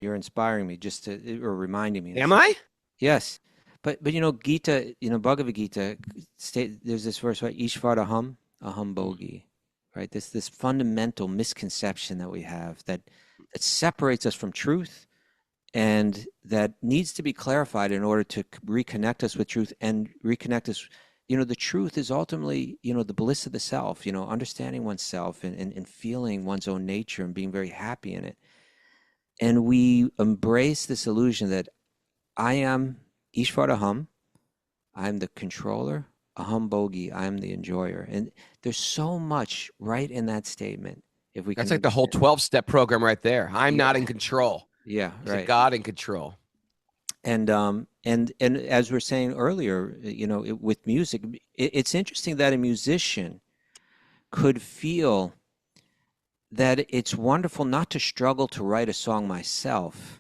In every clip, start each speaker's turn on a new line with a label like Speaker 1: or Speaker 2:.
Speaker 1: You're inspiring me or reminding me.
Speaker 2: Am I?
Speaker 1: Yes. But Gita, Bhagavad Gita, there's this verse, right? Ishvaraham aham bogi, right? This fundamental misconception that we have that separates us from truth and that needs to be clarified in order to reconnect us with truth and reconnect us. The truth is ultimately, the bliss of the self, understanding oneself and feeling one's own nature and being very happy in it. And we embrace this illusion that I am Ishvaraham, I'm the controller, Aham Bogi, I'm the enjoyer. And there's so much right in that statement. If we
Speaker 2: That's
Speaker 1: can
Speaker 2: like the whole
Speaker 1: understand.
Speaker 2: 12-step program right there. I'm not
Speaker 1: Yeah,
Speaker 2: in control.
Speaker 1: yeah,
Speaker 2: There's a
Speaker 1: right.
Speaker 2: God in control.
Speaker 1: And as we are saying earlier, with music, it's interesting that a musician could feel that it's wonderful not to struggle to write a song myself,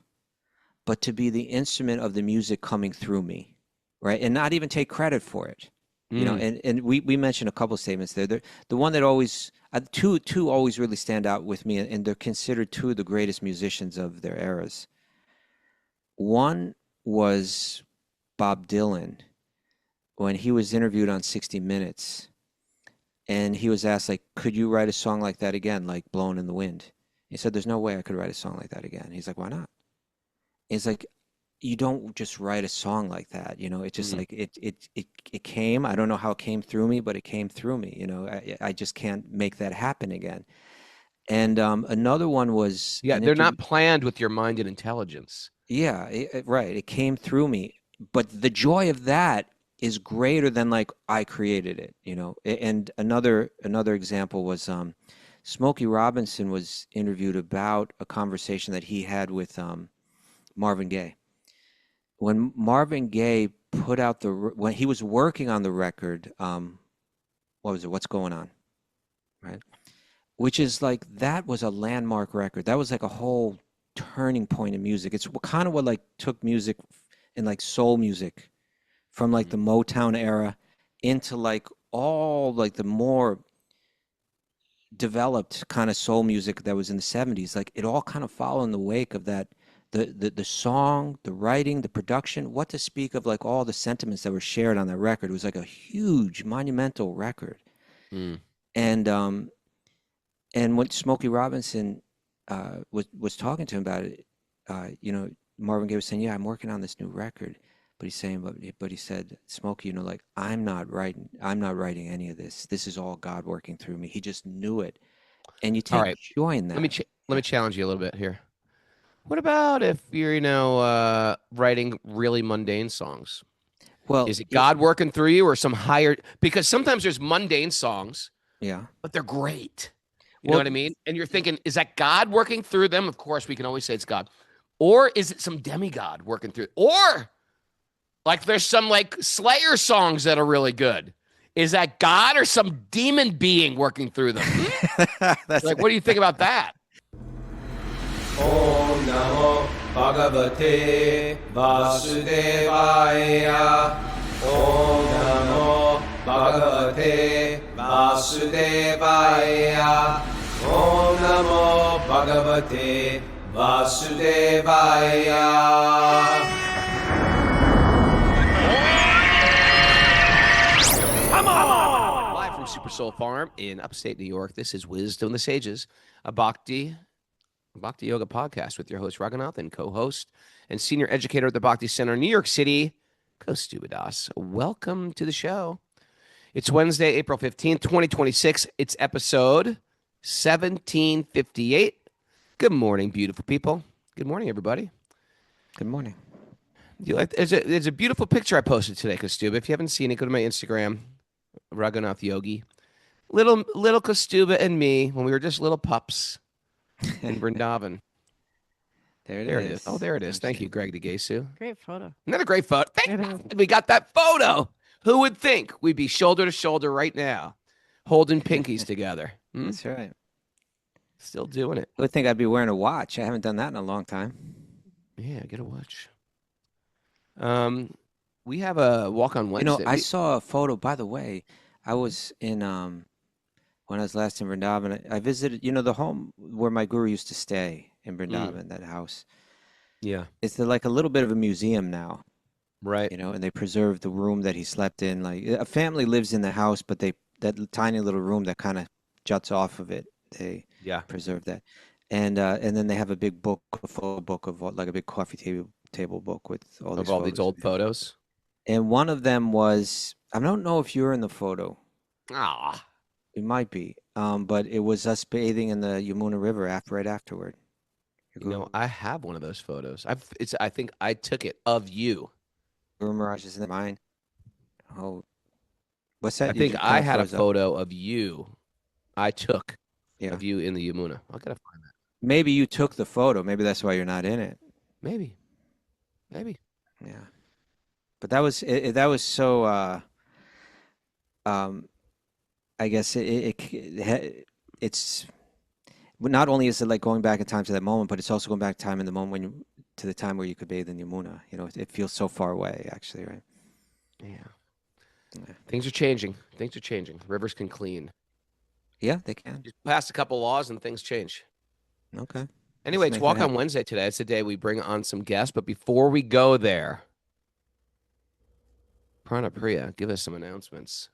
Speaker 1: but to be the instrument of the music coming through me, right? And not even take credit for it.
Speaker 2: Mm.
Speaker 1: And we mentioned a couple of statements there. The one that always two always really stand out with me, and they're considered two of the greatest musicians of their eras. One was Bob Dylan when he was interviewed on 60 Minutes, and he was asked, like, could you write a song like that again, like "Blowin' in the Wind"? He said, "There's no way I could write a song like that again." He's like, "Why not?" It's like, you don't just write a song like that. It just
Speaker 2: Mm.
Speaker 1: like it came. I don't know how it came through me, but it came through me. I just can't make that happen again. And another one was
Speaker 2: Yeah,
Speaker 1: an
Speaker 2: they're
Speaker 1: interview.
Speaker 2: not planned with your mind and intelligence.
Speaker 1: Yeah, right. It came through me, but the joy of that is greater than like I created it. And another example was Smokey Robinson was interviewed about a conversation that he had with Marvin Gaye. When Marvin Gaye put out when he was working on the record, what was it? What's Going On, right? Which is like that was a landmark record. That was like a whole turning point in music. It's kind of what like took music and like soul music from like the
Speaker 2: Mm.
Speaker 1: Motown era into like all like the more developed kind of soul music that was in the 70s. Like it all kind of followed in the wake of that. The song, the writing, the production, what to speak of like all the sentiments that were shared on that record. It was like a huge monumental record.
Speaker 2: Mm.
Speaker 1: And when Smokey Robinson was talking to him about it, Marvin Gaye was saying, "Yeah, I'm working on this new record," but he's saying, but he said, "Smokey, like I'm not writing any of this. This is all God working through me." He just knew it, and you
Speaker 2: All
Speaker 1: take
Speaker 2: right.
Speaker 1: joy in
Speaker 2: Let me
Speaker 1: that.
Speaker 2: let
Speaker 1: Yeah.
Speaker 2: me challenge you a little bit here. What about if you're, writing really mundane songs?
Speaker 1: Well,
Speaker 2: Is it God working through you or some higher? Because sometimes there's mundane songs,
Speaker 1: yeah.
Speaker 2: but they're great. You know
Speaker 1: Well,
Speaker 2: what I mean? And you're thinking, is that God working through them? Of course, we can always say it's God. Or is it some demigod working through? Or like there's some like Slayer songs that are really good. Is that God or some demon being working through them? Hmm?
Speaker 1: that's
Speaker 2: Like, what do you think about that?
Speaker 3: Om Namo Bhagavate Vasudevaya. Om Namo Bhagavate Vasudevaya. Om Namo Bhagavate Vasudevaya.
Speaker 2: Live from Super Soul Farm in upstate New York. This is Wisdom of the Sages, a Bhakti Yoga podcast with your host Raghunath and co-host and senior educator at the Bhakti Center in New York City, Kaustubha. Welcome to the show. It's Wednesday, April 15th, 2026. It's episode 1758. Good morning, beautiful people. Good morning, everybody.
Speaker 1: good morning.
Speaker 2: There's a beautiful picture I posted today, Kaustubha. If you haven't seen it, go to my Instagram, Raghunath Yogi. Little Kaustubha and me when we were just little pups in Vrindavan.
Speaker 1: There it
Speaker 2: There it is. Oh,
Speaker 1: is.
Speaker 2: there it is.
Speaker 1: I'm
Speaker 2: Thank you,
Speaker 1: seeing.
Speaker 2: Greg DeGesu.
Speaker 4: Great photo.
Speaker 2: Another great photo.
Speaker 4: It is.
Speaker 2: We got that photo. Who would think we'd be shoulder to shoulder right now, holding pinkies together?
Speaker 1: That's right.
Speaker 2: Still doing it.
Speaker 1: I would think I'd be wearing a watch. I haven't done that in a long time.
Speaker 2: Yeah, get a watch. We have a walk on Wednesday.
Speaker 1: I saw a photo. By the way, I was in when I was last in Vrindavan. I visited, the home where my guru used to stay in
Speaker 2: Mm.
Speaker 1: Vrindavan, that house.
Speaker 2: Yeah.
Speaker 1: It's like a little bit of a museum now,
Speaker 2: Right.
Speaker 1: you know, and they preserve the room that he slept in. Like a family lives in the house, but that tiny little room that kind of juts off of it, they
Speaker 2: Yeah.
Speaker 1: preserve that. And then they have a big book, a photo book of like a big coffee table book with all these
Speaker 2: Of all these
Speaker 1: photos of
Speaker 2: old
Speaker 1: him.
Speaker 2: photos.
Speaker 1: And one of them was, I don't know if you're in the photo.
Speaker 2: Ah.
Speaker 1: We might be. But it was us bathing in the Yamuna River right afterward.
Speaker 2: I have one of those photos. I think I took it of you.
Speaker 1: Guru Maharaj is in mine. Oh, what's
Speaker 2: I
Speaker 1: that? You
Speaker 2: think
Speaker 1: just kind
Speaker 2: I
Speaker 1: of
Speaker 2: had a
Speaker 1: froze up.
Speaker 2: photo of you. I took
Speaker 1: Yeah.
Speaker 2: of you in the Yamuna. I gotta find that.
Speaker 1: Maybe you took the photo. Maybe that's why you're not in it.
Speaker 2: Maybe.
Speaker 1: Yeah. But that was so um I guess it's not only is it like going back in time to that moment, but it's also going back time in the moment to the time where you could bathe in Yamuna. You know, it feels so far away, actually, right?
Speaker 2: Yeah.
Speaker 1: Yeah.
Speaker 2: Things are changing. Rivers can clean.
Speaker 1: Yeah, they can.
Speaker 2: Just pass a couple laws and things change.
Speaker 1: Okay.
Speaker 2: Anyway,
Speaker 1: Let's
Speaker 2: it's
Speaker 1: make that
Speaker 2: Walk on
Speaker 1: happen.
Speaker 2: Wednesday today. It's the day we bring on some guests. But before we go there, Pranapriya, give us some announcements.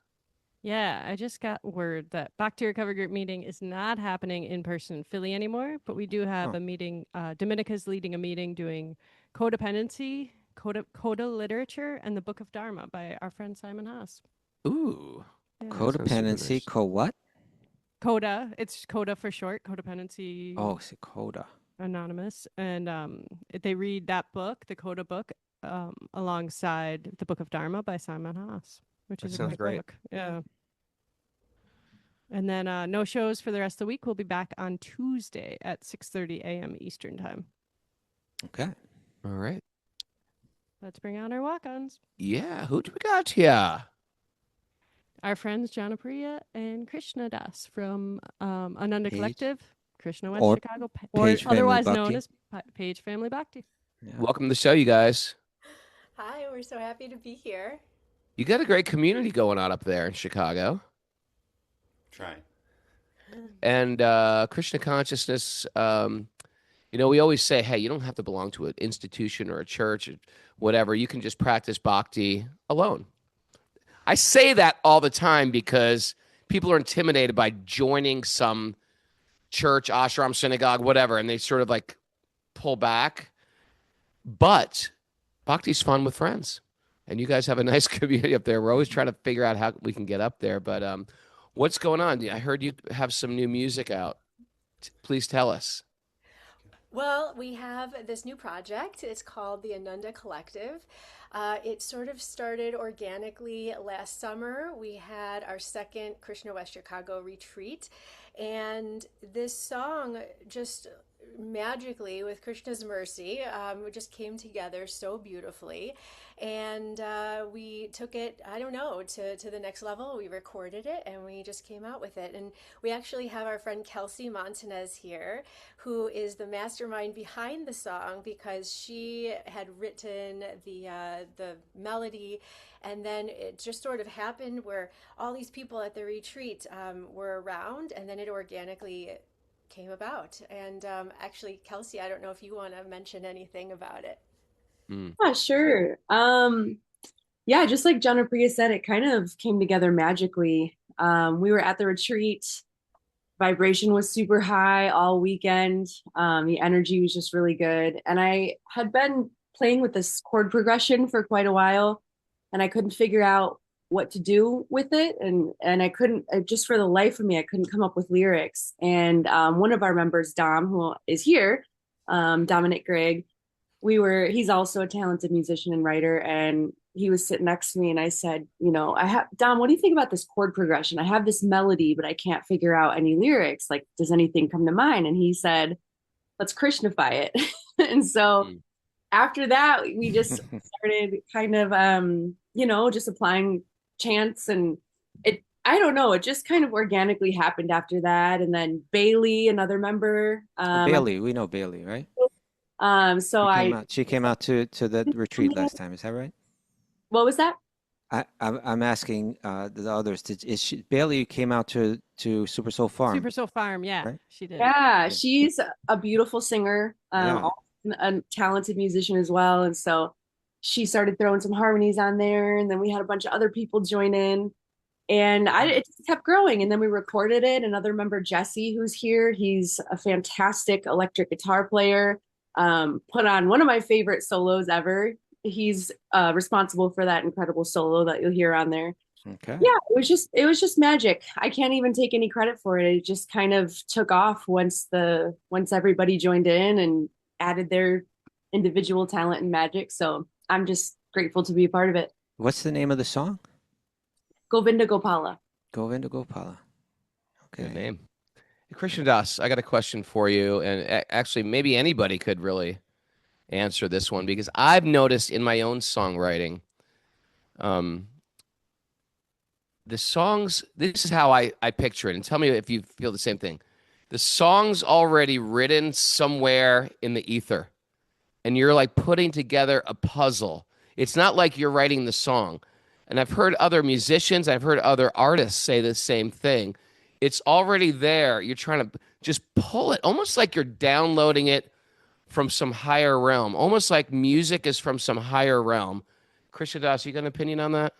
Speaker 4: Yeah, I just got word that Bhakti Recovery Group meeting is not happening in person in Philly anymore, but we do have
Speaker 1: Oh.
Speaker 4: a meeting. Dominica's leading a meeting doing codependency, coda literature, and the Book of Dharma by our friend Simon Haas.
Speaker 2: Ooh.
Speaker 4: Yeah.
Speaker 1: Codependency,
Speaker 2: nice.
Speaker 1: what?
Speaker 4: Coda, it's Coda for short, Codependency
Speaker 1: Oh, it's a coda.
Speaker 4: Anonymous. And they read that book, the Coda book, alongside the Book of Dharma by Simon Haas, which
Speaker 2: That
Speaker 4: is a
Speaker 2: sounds great.
Speaker 4: book. Yeah. And then no shows for the rest of the week. We'll be back on Tuesday at 6:30 a.m. Eastern time.
Speaker 1: Okay.
Speaker 2: All right.
Speaker 4: Let's bring out our walk-ons.
Speaker 2: Yeah. Who do we got here?
Speaker 4: Our friends Janapriya and Krishna Das from Anunda Collective, Krishna West
Speaker 1: Or
Speaker 4: Chicago,
Speaker 1: Page Family
Speaker 4: otherwise known
Speaker 1: Bhakti.
Speaker 4: as Page Family Bhakti.
Speaker 1: Yeah.
Speaker 2: Welcome to the show, you guys.
Speaker 5: Hi, we're so happy to be here.
Speaker 2: You got a great community going on up there in Chicago.
Speaker 3: Trying.
Speaker 2: And Krishna consciousness, we always say, hey, you don't have to belong to an institution or a church or whatever. You can just practice bhakti alone. I say that all the time because people are intimidated by joining some church, ashram, synagogue, whatever, and they sort of like pull back. But bhakti's fun with friends. And you guys have a nice community up there. We're always trying to figure out how we can get up there. But what's going on? I heard you have some new music out. Please tell us.
Speaker 5: Well, we have this new project. It's called the Anunda Collective. It sort of started organically last summer. We had our second Krishna West Chicago retreat, and this song just magically, with Krishna's mercy, just came together so beautifully. And we took it, I don't know, to the next level. We recorded it and we just came out with it. And we actually have our friend Kelsey Montanez here, who is the mastermind behind the song, because she had written the melody, and then it just sort of happened where all these people at the retreat were around, and then it organically came about. And actually, Kelsey, I don't know if you want to mention anything about it.
Speaker 6: Yeah, sure. Yeah, just like Janapriya said, it kind of came together magically. We were at the retreat. Vibration was super high all weekend. The energy was just really good. And I had been playing with this chord progression for quite a while, and I couldn't figure out what to do with it. And I couldn't, just for the life of me, I couldn't come up with lyrics. And one of our members, Dom, who is here, Dominic Gregg, he's also a talented musician and writer, and he was sitting next to me, and I said, Dom, what do you think about this chord progression? I have this melody, but I can't figure out any lyrics. Like, does anything come to mind? And he said, let's Krishnify it. And so after that, we just started kind of, just applying chants, and I don't know, it just kind of organically happened after that. And then Bailey, another member.
Speaker 1: Bailey, we know Bailey, right? She came out to the retreat last time. Is that right?
Speaker 6: What was that?
Speaker 1: I'm asking the others. Bailey came out to Super Soul Farm?
Speaker 4: Super Soul Farm, yeah,
Speaker 1: right?
Speaker 4: she did.
Speaker 6: Yeah, she's a beautiful singer.
Speaker 1: Yeah.
Speaker 6: Also a talented musician as well. And so she started throwing some harmonies on there. And then we had a bunch of other people join in. And it just kept growing. And then we recorded it. Another member, Jesse, who's here, he's a fantastic electric guitar player. Put on one of my favorite solos ever. He's responsible for that incredible solo that you'll hear on there.
Speaker 1: Okay.
Speaker 6: Yeah, it was just magic. I can't even take any credit for it. It just kind of took off once everybody joined in and added their individual talent and magic. So I'm just grateful to be a part of it.
Speaker 1: What's the name of the song?
Speaker 6: Govinda Gopala.
Speaker 1: Govinda Gopala. Okay.
Speaker 2: Good name. Krishna Das, I got a question for you, and actually maybe anybody could really answer this one, because I've noticed in my own songwriting, the songs, this is how I picture it, and tell me if you feel the same thing. The song's already written somewhere in the ether, and you're like putting together a puzzle. It's not like you're writing the song. And I've heard other musicians, I've heard other artists say the same thing. It's already there. You're trying to just pull it, almost like you're downloading it from some higher realm, almost like music is from some higher realm. Krishna Das, you got an opinion on that?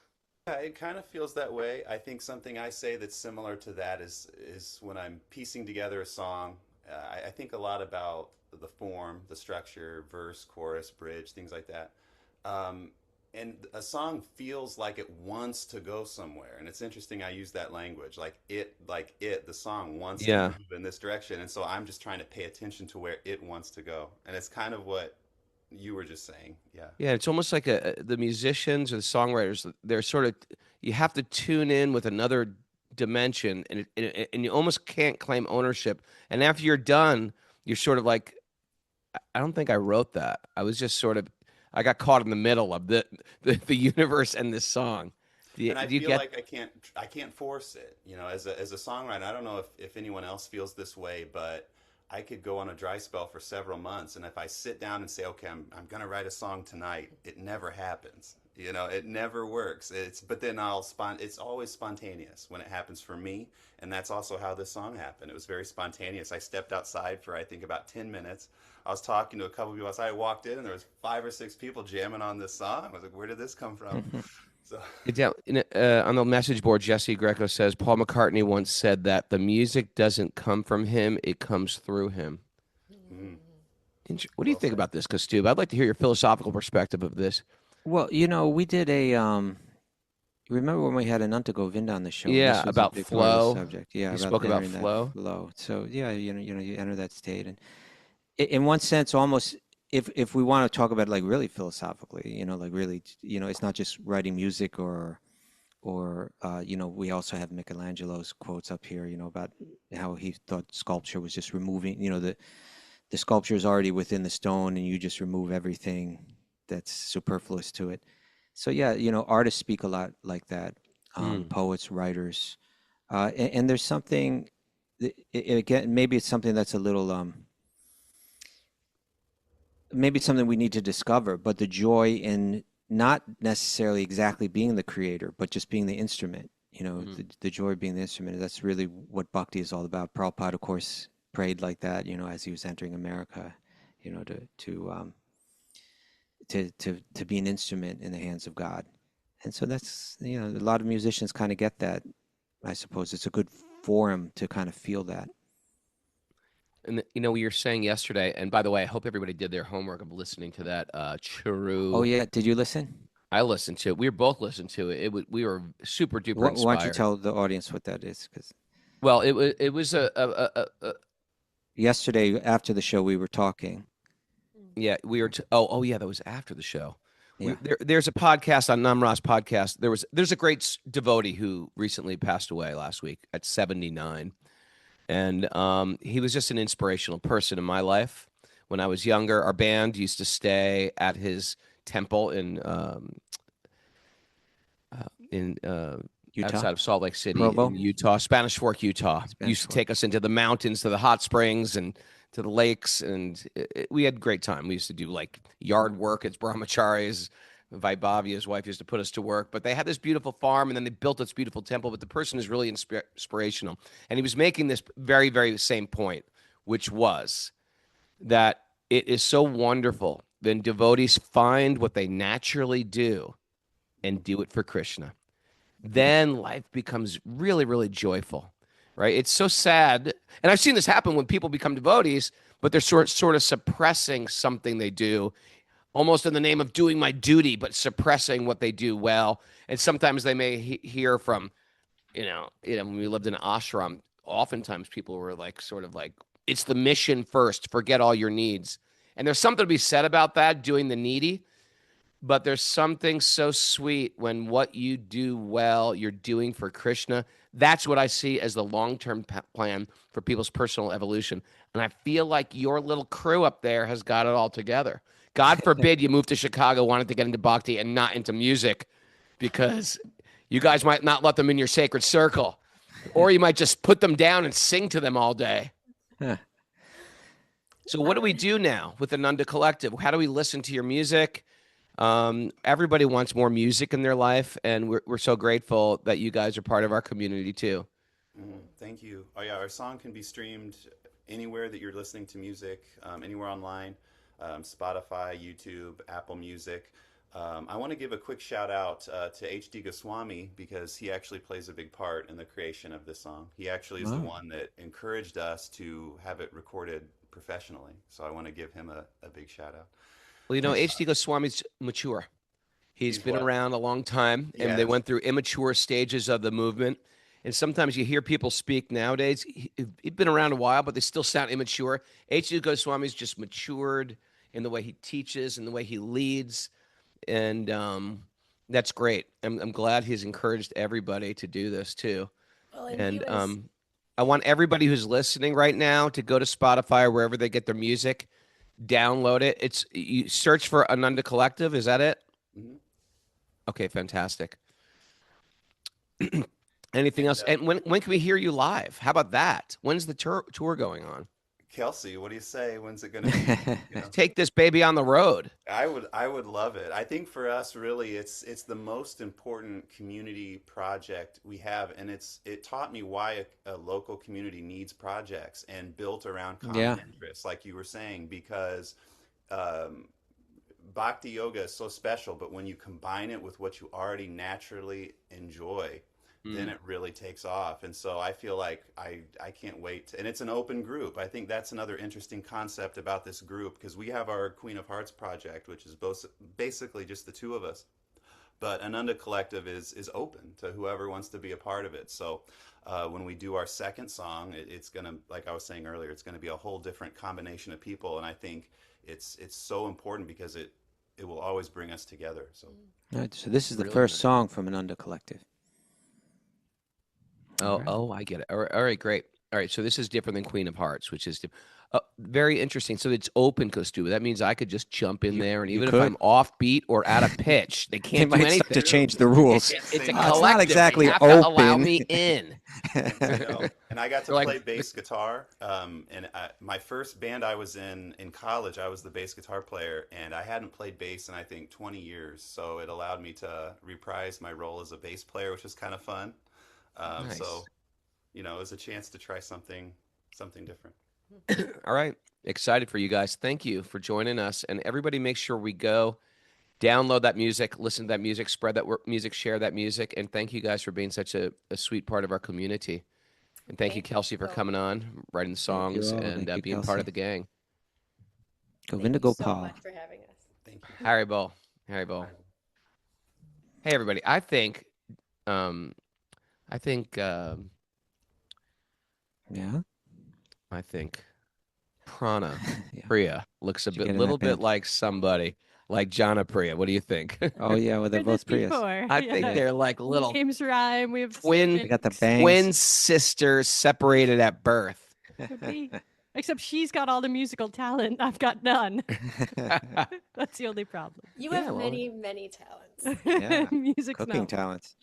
Speaker 3: Yeah, it kind of feels that way. I think something I say that's similar to that is when I'm piecing together a song, I think a lot about the form, the structure, verse, chorus, bridge, things like that. And a song feels like it wants to go somewhere. And it's interesting I use that language, the song wants to move in this direction. And so I'm just trying to pay attention to where it wants to go. And it's kind of what you were just saying. Yeah.
Speaker 2: Yeah, it's almost like the musicians or the songwriters, they're sort of, you have to tune in with another dimension, and you almost can't claim ownership. And after you're done, you're sort of like, I don't think I wrote that. I was just sort of, I got caught in the middle of the universe and this song.
Speaker 3: And I feel like I can't force it. You know, as a songwriter, I don't know if anyone else feels this way, but I could go on a dry spell for several months, and if I sit down and say, okay, I'm going to write a song tonight, it never happens. You know, it never works. But then it's always spontaneous when it happens for me, and that's also how this song happened. It was very spontaneous. I stepped outside for I think about 10 minutes. I was talking to a couple of people outside. I walked in, and there was 5 or 6 people jamming on this song. I was like, where did this come from? So
Speaker 2: on the message board, Jesse Greco says, Paul McCartney once said that the music doesn't come from him, it comes through him. What do you think about this, Kaustubha? I'd like to hear your philosophical perspective of this.
Speaker 1: Well, you know, we did remember when we had Anunda Govinda on the show?
Speaker 2: Yeah,
Speaker 1: this was
Speaker 2: about
Speaker 1: a big part of the
Speaker 2: flow.
Speaker 1: subject. Yeah,
Speaker 2: You spoke about
Speaker 1: entering
Speaker 2: flow.
Speaker 1: that flow. So yeah, you enter that state, and in one sense, almost if we want to talk about it like really philosophically, you know, like really, you know, it's not just writing music or you know, we also have Michelangelo's quotes up here, you know, about how he thought sculpture was just removing, you know, the sculpture is already within the stone, and you just remove everything that's superfluous to it. So yeah, you know, artists speak a lot like that. Poets, writers, and there's something. Again, maybe it's something that's a little. Maybe it's something we need to discover, but the joy in not necessarily exactly being the creator, but just being the instrument. You know, the joy of being the instrument. That's really what Bhakti is all about. Prabhupada, of course, prayed like that. You know, as he was entering America, you know, to be an instrument in the hands of God. And so that's, you know, a lot of musicians kind of get that. I suppose it's a good forum to kind of feel that.
Speaker 2: And you know, we were saying yesterday, and by the way, I hope everybody did their homework of listening to that Chiru.
Speaker 1: Oh yeah, did you listen?
Speaker 2: I listened to it. We were both listening to it. We were super duper inspired.
Speaker 1: Why don't you tell the audience what that is?
Speaker 2: Well, it was a
Speaker 1: yesterday after the show we were talking.
Speaker 2: Yeah, we were. Oh yeah, that was after the show.
Speaker 1: Yeah.
Speaker 2: There's a podcast on Namras podcast. There's a great devotee who recently passed away last week at 79, and he was just an inspirational person in my life. When I was younger, our band used to stay at his temple in
Speaker 1: Utah?
Speaker 2: outside of Salt Lake City,
Speaker 1: Provo?
Speaker 2: in Utah, Spanish Fork, Utah. Used to take us into the mountains, to the hot springs, and to the lakes, and we had a great time. We used to do like yard work as brahmacharis. Vaibhavi, his wife, used to put us to work. But they had this beautiful farm, and then they built this beautiful temple. But the person is really inspirational. And he was making this very, very same point, which was that it is so wonderful when devotees find what they naturally do and do it for Krishna. Then life becomes really, really joyful, right? It's so sad. And I've seen this happen when people become devotees, but they're sort of suppressing something they do, almost in the name of doing my duty, but suppressing what they do well. And sometimes they may hear from, when we lived in an ashram, oftentimes people were like, sort of like, it's the mission first, forget all your needs. And there's something to be said about that, doing the needy. But there's something so sweet when what you do well, you're doing for Krishna. That's what I see as the long-term plan for people's personal evolution. And I feel like your little crew up there has got it all together. God forbid you moved to Chicago, wanted to get into Bhakti and not into music, because you guys might not let them in your sacred circle. Or you might just put them down and sing to them all day.
Speaker 1: Huh.
Speaker 2: So what do we do now with Anunda Collective? How do we listen to your music? Everybody wants more music in their life, and we're so grateful that you guys are part of our community too.
Speaker 3: Thank you. Oh yeah, our song can be streamed anywhere that you're listening to music, anywhere online, Spotify, YouTube, Apple Music. I want to give a quick shout out to H.D. Goswami, because he actually plays a big part in the creation of this song. He actually is the one that encouraged us to have it recorded professionally. So I want to give him a big shout out.
Speaker 2: Well, H.D. Goswami's mature. He's been around a long time, and they went through immature stages of the movement. And sometimes you hear people speak nowadays. He's been around a while, but they still sound immature. H.D. Goswami's just matured in the way he teaches and the way he leads. And that's great. I'm glad he's encouraged everybody to do this too.
Speaker 5: Well,
Speaker 2: and I want everybody who's listening right now to go to Spotify or wherever they get their music, download it. You search for Anunda Collective. Is that it?
Speaker 3: Mm-hmm.
Speaker 2: Okay, fantastic. Anything else? And when can we hear you live? How about that? When's the tour going on?
Speaker 3: Kelsey, what do you say? When's it going to be?
Speaker 2: Take this baby on the road.
Speaker 3: I would love it. I think for us, really, it's the most important community project we have, and it taught me why a local community needs projects and built around common interests, like you were saying, because Bhakti yoga is so special, but when you combine it with what you already naturally enjoy, then it really takes off. And so I feel like I can't wait. And it's an open group. I think that's another interesting concept about this group, because we have our Queen of Hearts project, which is basically just the two of us. But Anunda Collective is open to whoever wants to be a part of it. So when we do our second song, it's going to, like I was saying earlier, it's going to be a whole different combination of people. And I think it's so important because it will always bring us together. So,
Speaker 1: all right, so this is the first song from Anunda Collective.
Speaker 2: Oh, I get it. All right, great. All right, so this is different than Queen of Hearts, which is very interesting. So it's open, Kaustubha. That means I could just jump in there, and even if I'm off beat or out of pitch, they can't do anything.
Speaker 1: To change the rules.
Speaker 2: It's a collective.
Speaker 1: It's not exactly
Speaker 2: they have
Speaker 1: open.
Speaker 2: to allow me in.
Speaker 3: And I got to play bass guitar. And my first band I was in college, I was the bass guitar player, and I hadn't played bass in, I think, 20 years. So it allowed me to reprise my role as a bass player, which was kind of fun.
Speaker 2: Nice.
Speaker 3: So, it was a chance to try something different.
Speaker 2: All right. Excited for you guys. Thank you for joining us. And everybody make sure we go download that music, listen to that music, spread that music, share that music. And thank you guys for being such a sweet part of our community. And thank you, Kelsey, for coming on, writing the songs, and being part of the gang.
Speaker 1: Govinda
Speaker 5: Thank you
Speaker 1: Gopal.
Speaker 5: so much for having us.
Speaker 3: Thank you.
Speaker 2: Harry Ball. Hey, everybody. I think Prana Priya looks little bit like somebody like Jana Priya. What do you think?
Speaker 1: Oh yeah, well they're both Priyas.
Speaker 2: I think they're like little
Speaker 4: names rhyme. We have
Speaker 1: They got the bangs.
Speaker 2: twin sisters separated at birth.
Speaker 4: Could be. Except she's got all the musical talent. I've got none. That's the only problem.
Speaker 5: You have many, many talents.
Speaker 1: Yeah,
Speaker 4: Music's
Speaker 1: cooking
Speaker 4: no.
Speaker 1: talents.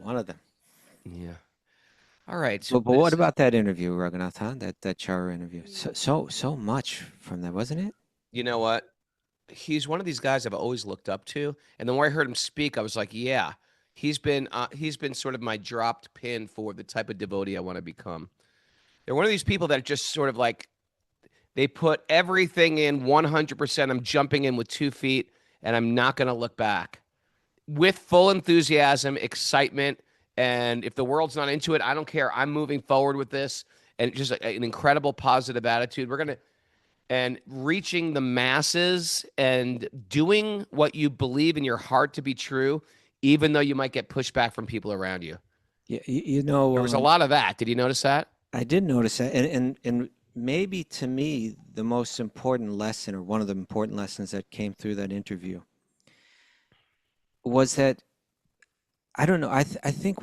Speaker 1: One of them.
Speaker 2: Yeah. All right.
Speaker 1: So, but what about that interview, Raghunath? Huh? That Chara interview. So much from that, wasn't it?
Speaker 2: You know what? He's one of these guys I've always looked up to, and the more I heard him speak, I was like, yeah, he's been sort of my dropped pin for the type of devotee I want to become. They're one of these people that just sort of like They put everything in 100%. I'm jumping in with 2 feet, and I'm not going to look back with full enthusiasm, excitement. And if the world's not into it, I don't care. I'm moving forward with this, and just an incredible positive attitude. We're going to, and reaching the masses and doing what you believe in your heart to be true, even though you might get pushback from people around you.
Speaker 1: Yeah, you know,
Speaker 2: There was a lot of that. Did you notice that?
Speaker 1: I did notice that, and maybe to me the most important lesson, or one of the important lessons that came through that interview, was that I don't know. I think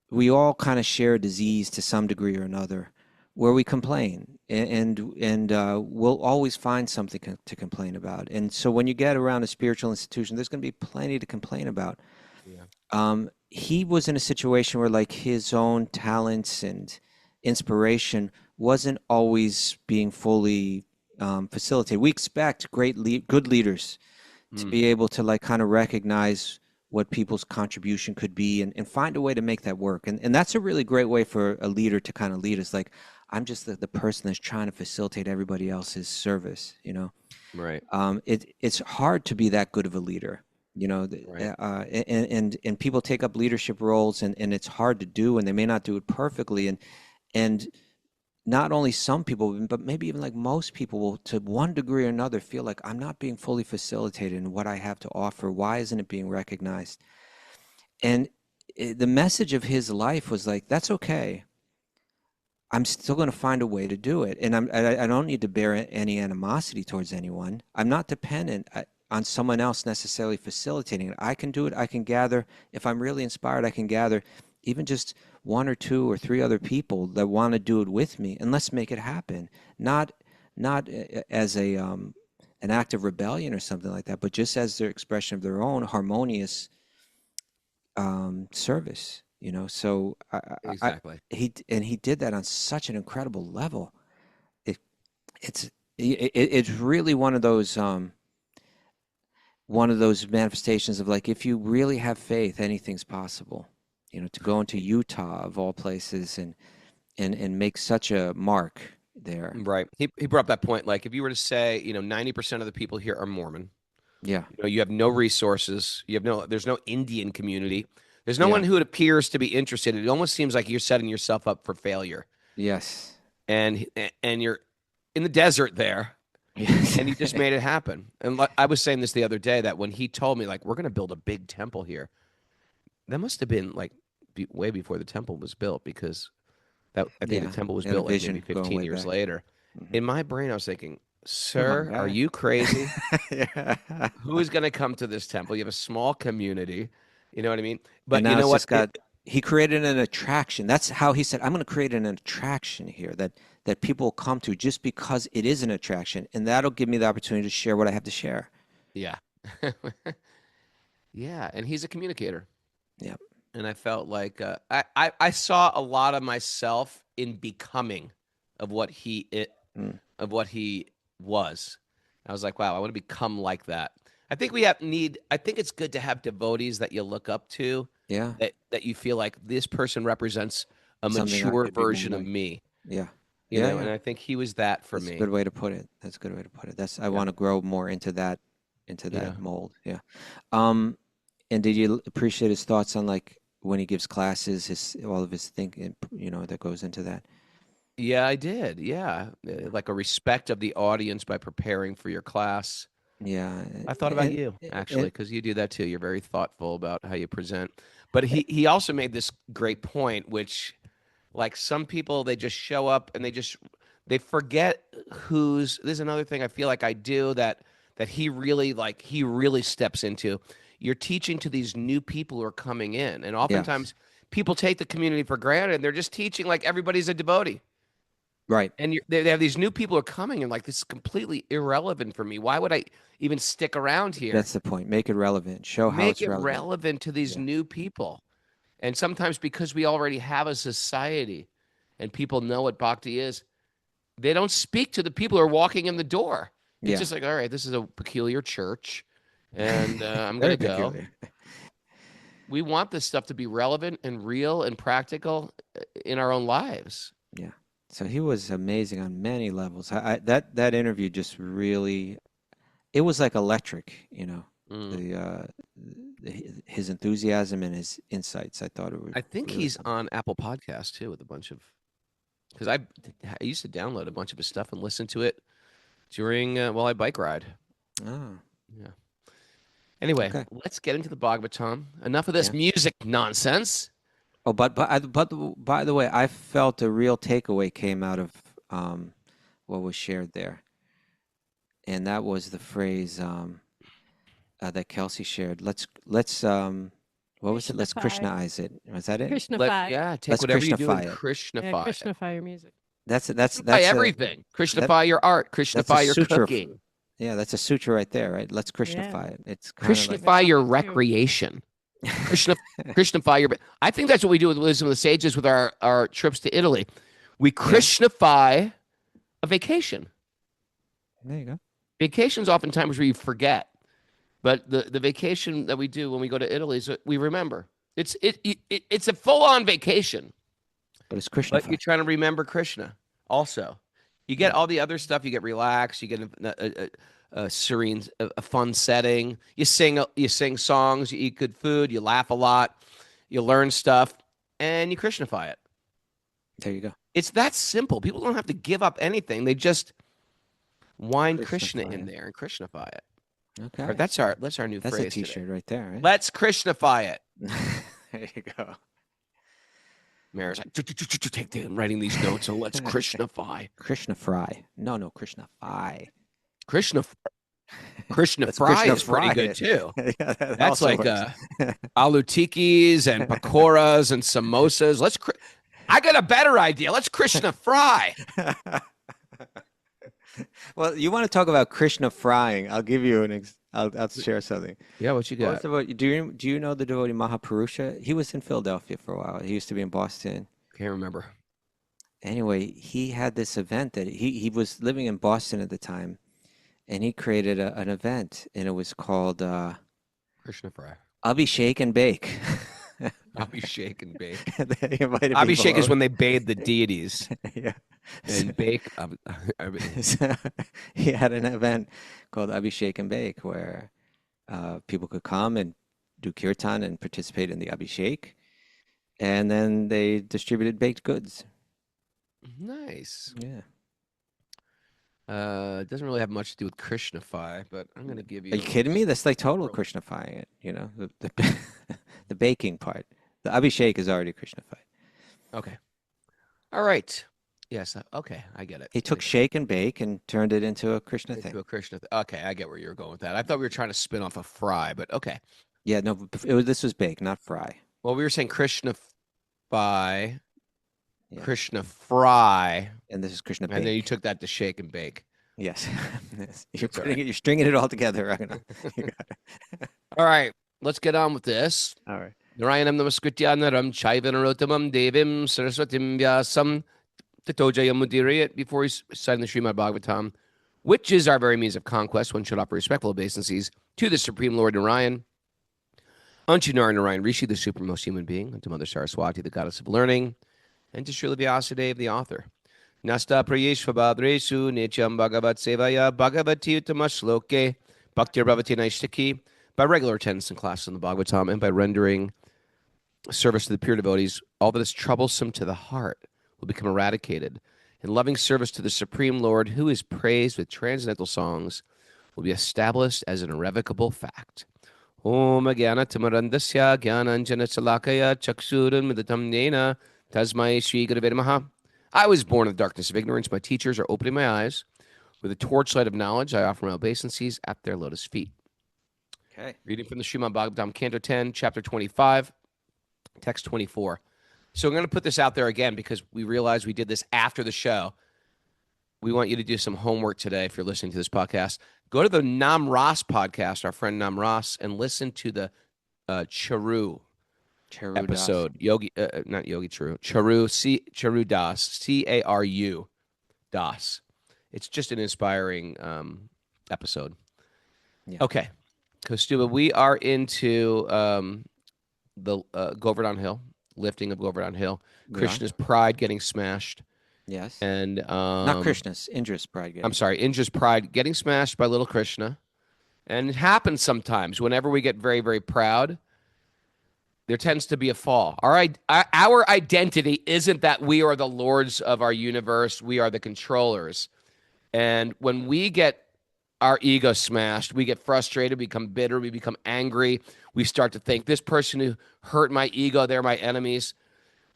Speaker 1: we all kind of share a disease to some degree or another, where we complain, and we'll always find something to complain about. And so when you get around a spiritual institution, there's going to be plenty to complain about.
Speaker 2: Yeah.
Speaker 1: He was in a situation where, like, his own talents and inspiration wasn't always being fully facilitated. We expect good leaders to be able to, like, kind of recognize what people's contribution could be, and find a way to make that work. And that's a really great way for a leader to kind of lead us. Like, I'm just the person that's trying to facilitate everybody else's service, you know?
Speaker 2: Right.
Speaker 1: It's hard to be that good of a leader, you know,
Speaker 2: Right.
Speaker 1: and people take up leadership roles, and it's hard to do, and they may not do it perfectly. And not only some people, but maybe even like most people will, to one degree or another, feel like I'm not being fully facilitated in what I have to offer. Why isn't it being recognized? And the message of his life was like, that's okay. I'm still going to find a way to do it. And I don't need to bear any animosity towards anyone. I'm not dependent on someone else necessarily facilitating it. I can do it. I can gather. If I'm really inspired, I can gather even just 1 or 2 or 3 other people that want to do it with me, and let's make it happen. Not as an act of rebellion or something like that, but just as their expression of their own harmonious service. You know, so
Speaker 2: Exactly.
Speaker 1: he did that on such an incredible level. It's really one of those manifestations of, like, if you really have faith, anything's possible. You know, to go into Utah of all places and make such a mark there.
Speaker 2: Right. He brought up that point. Like, if you were to say, 90% of the people here are Mormon,
Speaker 1: Yeah,
Speaker 2: you have no resources. There's no Indian community. There's no
Speaker 1: Yeah.
Speaker 2: one who appears to be interested. It almost seems like you're setting yourself up for failure.
Speaker 1: yes,
Speaker 2: And you're in the desert there,
Speaker 1: yes.
Speaker 2: and he just made it happen. And I was saying this the other day, that when he told me, like, we're going to build a big temple here, that must have been like way before the temple was built, because I think the temple was
Speaker 1: He had a
Speaker 2: built like
Speaker 1: vision
Speaker 2: maybe
Speaker 1: going
Speaker 2: 15
Speaker 1: way
Speaker 2: years
Speaker 1: back.
Speaker 2: later.
Speaker 1: Mhm.
Speaker 2: In my brain, I was thinking,
Speaker 1: Come
Speaker 2: sir,
Speaker 1: on
Speaker 2: are
Speaker 1: back.
Speaker 2: you crazy?
Speaker 1: Yeah.
Speaker 2: Who is going to come to this temple? You have a small community. You know what I mean? But
Speaker 1: And
Speaker 2: you
Speaker 1: now
Speaker 2: know
Speaker 1: it's
Speaker 2: what?
Speaker 1: just he created an attraction. That's how he said, I'm going to create an attraction here that people will come to just because it is an attraction. And that'll give me the opportunity to share what I have to share.
Speaker 2: Yeah. Yeah. And he's a communicator.
Speaker 1: Yep.
Speaker 2: And I felt like I saw a lot of myself in becoming of what
Speaker 1: Mm.
Speaker 2: of what he was. I was like, wow, I want to become like that. I think I think it's good to have devotees that you look up to,
Speaker 1: Yeah.
Speaker 2: that you feel like this person represents a
Speaker 1: Something I
Speaker 2: mature
Speaker 1: could be more
Speaker 2: version of
Speaker 1: like.
Speaker 2: me,
Speaker 1: Yeah. Yeah.
Speaker 2: and
Speaker 1: Yeah.
Speaker 2: I think he was that for
Speaker 1: That's a
Speaker 2: me.
Speaker 1: good way to put it. That's a good way to put it. I
Speaker 2: Yeah.
Speaker 1: want to grow more into that
Speaker 2: Yeah.
Speaker 1: mold. Yeah. Um, and did you appreciate his thoughts on, like, when he gives classes, all of his thinking, that goes into that?
Speaker 2: Yeah, I did. Yeah. Like a respect of the audience by preparing for your class.
Speaker 1: Yeah.
Speaker 2: I thought about you, actually, because you do that too. You're very thoughtful about how you present. But he also made this great point, which, like, some people, they just show up and they forget this is another thing I feel like I do that he really steps into. You're teaching to these new people who are coming in, and oftentimes people take the community for granted, and they're just teaching like everybody's a devotee.
Speaker 1: Right.
Speaker 2: And they have these new people who are coming, and like, this is completely irrelevant for me. Why would I even stick around here?
Speaker 1: That's the point. Make it relevant. Show how
Speaker 2: Make
Speaker 1: it's
Speaker 2: it
Speaker 1: relevant.
Speaker 2: relevant to these
Speaker 1: Yeah.
Speaker 2: new people. And sometimes, because we already have a society and people know what bhakti is, they don't speak to the people who are walking in the door. It's
Speaker 1: Yeah.
Speaker 2: just like, all right, this is a peculiar church, and I'm going
Speaker 1: Very
Speaker 2: to go.
Speaker 1: peculiar.
Speaker 2: We want this stuff to be relevant and real and practical in our own lives.
Speaker 1: Yeah. So he was amazing on many levels. That interview just really, it was like electric, his enthusiasm and his insights. I thought it was
Speaker 2: I think
Speaker 1: really
Speaker 2: he's
Speaker 1: fun.
Speaker 2: on Apple Podcasts too with a bunch of, because I used to download a bunch of his stuff and listen to it during while I bike ride.
Speaker 1: Oh,
Speaker 2: Yeah. Anyway,
Speaker 1: okay.
Speaker 2: let's get into the Bhagavatam. Enough of this
Speaker 1: Yeah.
Speaker 2: music nonsense.
Speaker 1: Oh, but by the way, I felt a real takeaway came out of what was shared there, and that was the phrase that Kelsey shared. What was it? Let's
Speaker 4: Krishnify.
Speaker 1: Krishnaize it. Was that it?
Speaker 4: Krishnify.
Speaker 2: Take
Speaker 1: Let's
Speaker 2: whatever you do and
Speaker 1: Krishnify it.
Speaker 4: Yeah,
Speaker 2: Krishnify it.
Speaker 4: Krishnify your music.
Speaker 1: That's
Speaker 2: Krishnify everything. Krishnify your art. Krishnify your
Speaker 1: sutra.
Speaker 2: cooking.
Speaker 1: Yeah, that's a sutra right there, right? Let's Krishnify it. It's kind of like,
Speaker 2: Krishnify your
Speaker 4: Too.
Speaker 2: recreation. Krishnify your. I think that's what we do with Wisdom of the Sages with our trips to Italy. We Krishnify a vacation.
Speaker 1: there you go.
Speaker 2: Vacations oftentimes where you forget, but the vacation that we do when we go to Italy is we remember. It's a full on vacation,
Speaker 1: But it's
Speaker 2: but
Speaker 1: Krishnify.
Speaker 2: you're trying to remember Krishna also. You get all the other stuff. You get relaxed. You get a serene, a fun setting. You sing songs. You eat good food. You laugh a lot. You learn stuff, and you Krishnify it.
Speaker 1: There you go.
Speaker 2: It's that simple. People don't have to give up anything. They just wind Krishna
Speaker 1: Krishnify
Speaker 2: in
Speaker 1: it.
Speaker 2: there and Krishnify it.
Speaker 1: Okay.
Speaker 2: Or that's our new
Speaker 1: That's
Speaker 2: phrase
Speaker 1: a T-shirt
Speaker 2: today.
Speaker 1: right there, right?
Speaker 2: Let's Krishnify it.
Speaker 1: There you go.
Speaker 2: Mary's like, take them writing these notes. So let's Krishnify.
Speaker 1: Krishna Fry. No, Krishna Fry.
Speaker 2: Krishna
Speaker 1: Let's
Speaker 2: fry
Speaker 1: Krishna
Speaker 2: is pretty
Speaker 1: fry
Speaker 2: good
Speaker 1: it.
Speaker 2: too.
Speaker 1: Yeah, that
Speaker 2: That's
Speaker 1: also
Speaker 2: like
Speaker 1: works.
Speaker 2: aloo tikis and pakoras and samosas. I got a better idea. Let's Krishna fry.
Speaker 1: Well, you want to talk about Krishna frying? I'll give you I'll share something.
Speaker 2: Yeah, what you got?
Speaker 1: Do you know the devotee Mahapurusha? He was in Philadelphia for a while. He used to be in Boston.
Speaker 2: Can't remember.
Speaker 1: Anyway, he had this event that he was living in Boston at the time, and he created an event, and it was called
Speaker 2: Krishna fry.
Speaker 1: Abhishek and Bake.
Speaker 2: Abhishek and bake.
Speaker 1: They invited
Speaker 2: Abhishek
Speaker 1: people
Speaker 2: is when they bathe the deities
Speaker 1: yeah.
Speaker 2: and bake.
Speaker 1: So he had an event called Abhishek and Bake where people could come and do kirtan and participate in the Abhishek, and then they distributed baked goods.
Speaker 2: Nice.
Speaker 1: Yeah.
Speaker 2: It doesn't really have much to do with Krishnify, but I'm going to give you.
Speaker 1: Are you kidding me? That's like total Krishnifying it. The baking part. The Abhishek is already Krishnified.
Speaker 2: Okay. All right. Yes. Okay. I get it.
Speaker 1: He took shake and bake and turned it into a Krishna thing.
Speaker 2: Into a Krishna. Okay. I get where you're going with that. I thought we were trying to spin off a fry, but okay.
Speaker 1: Yeah, no, this was bake, not fry.
Speaker 2: Well, we were saying Krishnify,
Speaker 1: Yeah.
Speaker 2: Krishna fry,
Speaker 1: And this is Krishna bake.
Speaker 2: and then you took that to shake and bake.
Speaker 1: Yes. Yes.
Speaker 2: That's all right.
Speaker 1: You're stringing it all together, Raghunath. You got it.
Speaker 2: All right. Let's get on with this.
Speaker 1: All right.
Speaker 2: Narayanam namaskritya naram chaivanarottamam devim saraswatim vyasam tatojayam mudiriyat. Before he's citing the Srimad Bhagavatam, which is our very means of conquest, one should offer respectful obeisances to the Supreme Lord Narayan, unto Narayan Rishi, the supremmost human being, unto Mother Saraswati, the goddess of learning, and to Srila Vyasadeva, the author. Nasta prayeshva badresu nityam bhagavat sevaya bhagavati uttama bhaktir bhavati naishtaki. By regular attendance in classes in the Bhagavatam and by rendering service to the pure devotees, all that is troublesome to the heart will become eradicated. And loving service to the Supreme Lord, who is praised with transcendental songs, will be established as an irrevocable fact. Om Agyana Tamarandasya Gyananjana Salakaya Chaksuran Midatam Nena Tasmai Shri Gurave Namaha. I was born in the darkness of ignorance. My teachers are opening my eyes. With a torchlight of knowledge, I offer my obeisances at their lotus feet.
Speaker 1: Okay.
Speaker 2: Reading from the Srimad Bhagavatam, Canto 10, Chapter 25, Text 24. So I'm going to put this out there again because we realized we did this after the show. We want you to do some homework today if you're listening to this podcast. Go to the Nam Ras podcast, our friend Nam Ras, and listen to the Charu episode. Yogi, not Yogi Charu. Charu Das, C-A-R-U Das. It's just an inspiring episode.
Speaker 1: Yeah.
Speaker 2: Okay. Kaustubha, we are into the Govardhan Hill, lifting of Govardhan Hill.
Speaker 1: We are.
Speaker 2: Krishna's pride getting smashed.
Speaker 1: Yes.
Speaker 2: And
Speaker 1: Not Krishna's, Indra's pride.
Speaker 2: I'm sorry, Indra's pride getting smashed by little Krishna. And it happens sometimes. Whenever we get very, very proud, there tends to be a fall. Our identity isn't that we are the lords of our universe. We are the controllers. And when we get our ego smashed, we get frustrated, we become bitter, we become angry. We start to think, this person who hurt my ego, they're my enemies.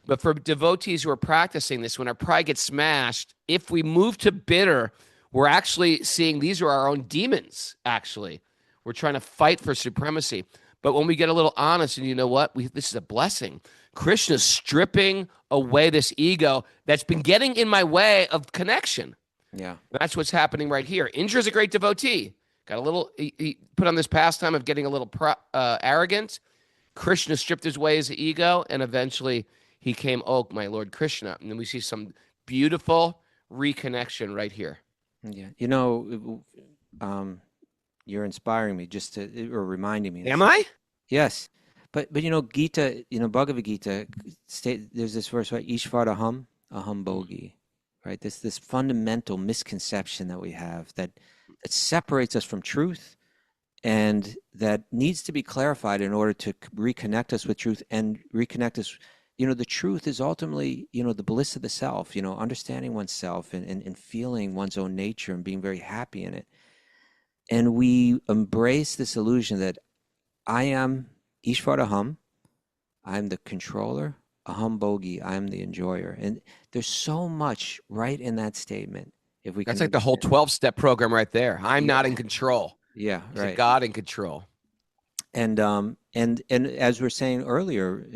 Speaker 2: But for devotees who are practicing this, when our pride gets smashed, if we move to bitter, we're actually seeing these are our own demons, actually. We're trying to fight for supremacy. But when we get a little honest, and you know what? This is a blessing. Krishna's stripping away this ego that's been getting in my way of connection.
Speaker 1: Yeah.
Speaker 2: That's what's happening right here. Indra's a great devotee. Got a little, he put on this pastime of getting a little arrogant. Krishna stripped his way as ego, and eventually he came, oh, my Lord Krishna. And then we see some beautiful reconnection right here.
Speaker 1: Yeah. You're inspiring me or reminding me.
Speaker 2: Am I?
Speaker 1: Yes. But Gita, Bhagavad Gita, there's this verse, right? Ishvara aham bogi, right? This fundamental misconception that we have that separates us from truth and that needs to be clarified in order to reconnect us with truth and reconnect us. The truth is ultimately, the bliss of the self, understanding oneself and feeling one's own nature and being very happy in it. And we embrace this illusion that I am Ishvaraham, I'm the controller, Aham Bogi, I'm the enjoyer. And there's so much right in that statement.
Speaker 2: That's like the whole 12-step program right there. I'm not in control.
Speaker 1: Yeah,
Speaker 2: He's
Speaker 1: right.
Speaker 2: a God in control.
Speaker 1: And as we were saying earlier,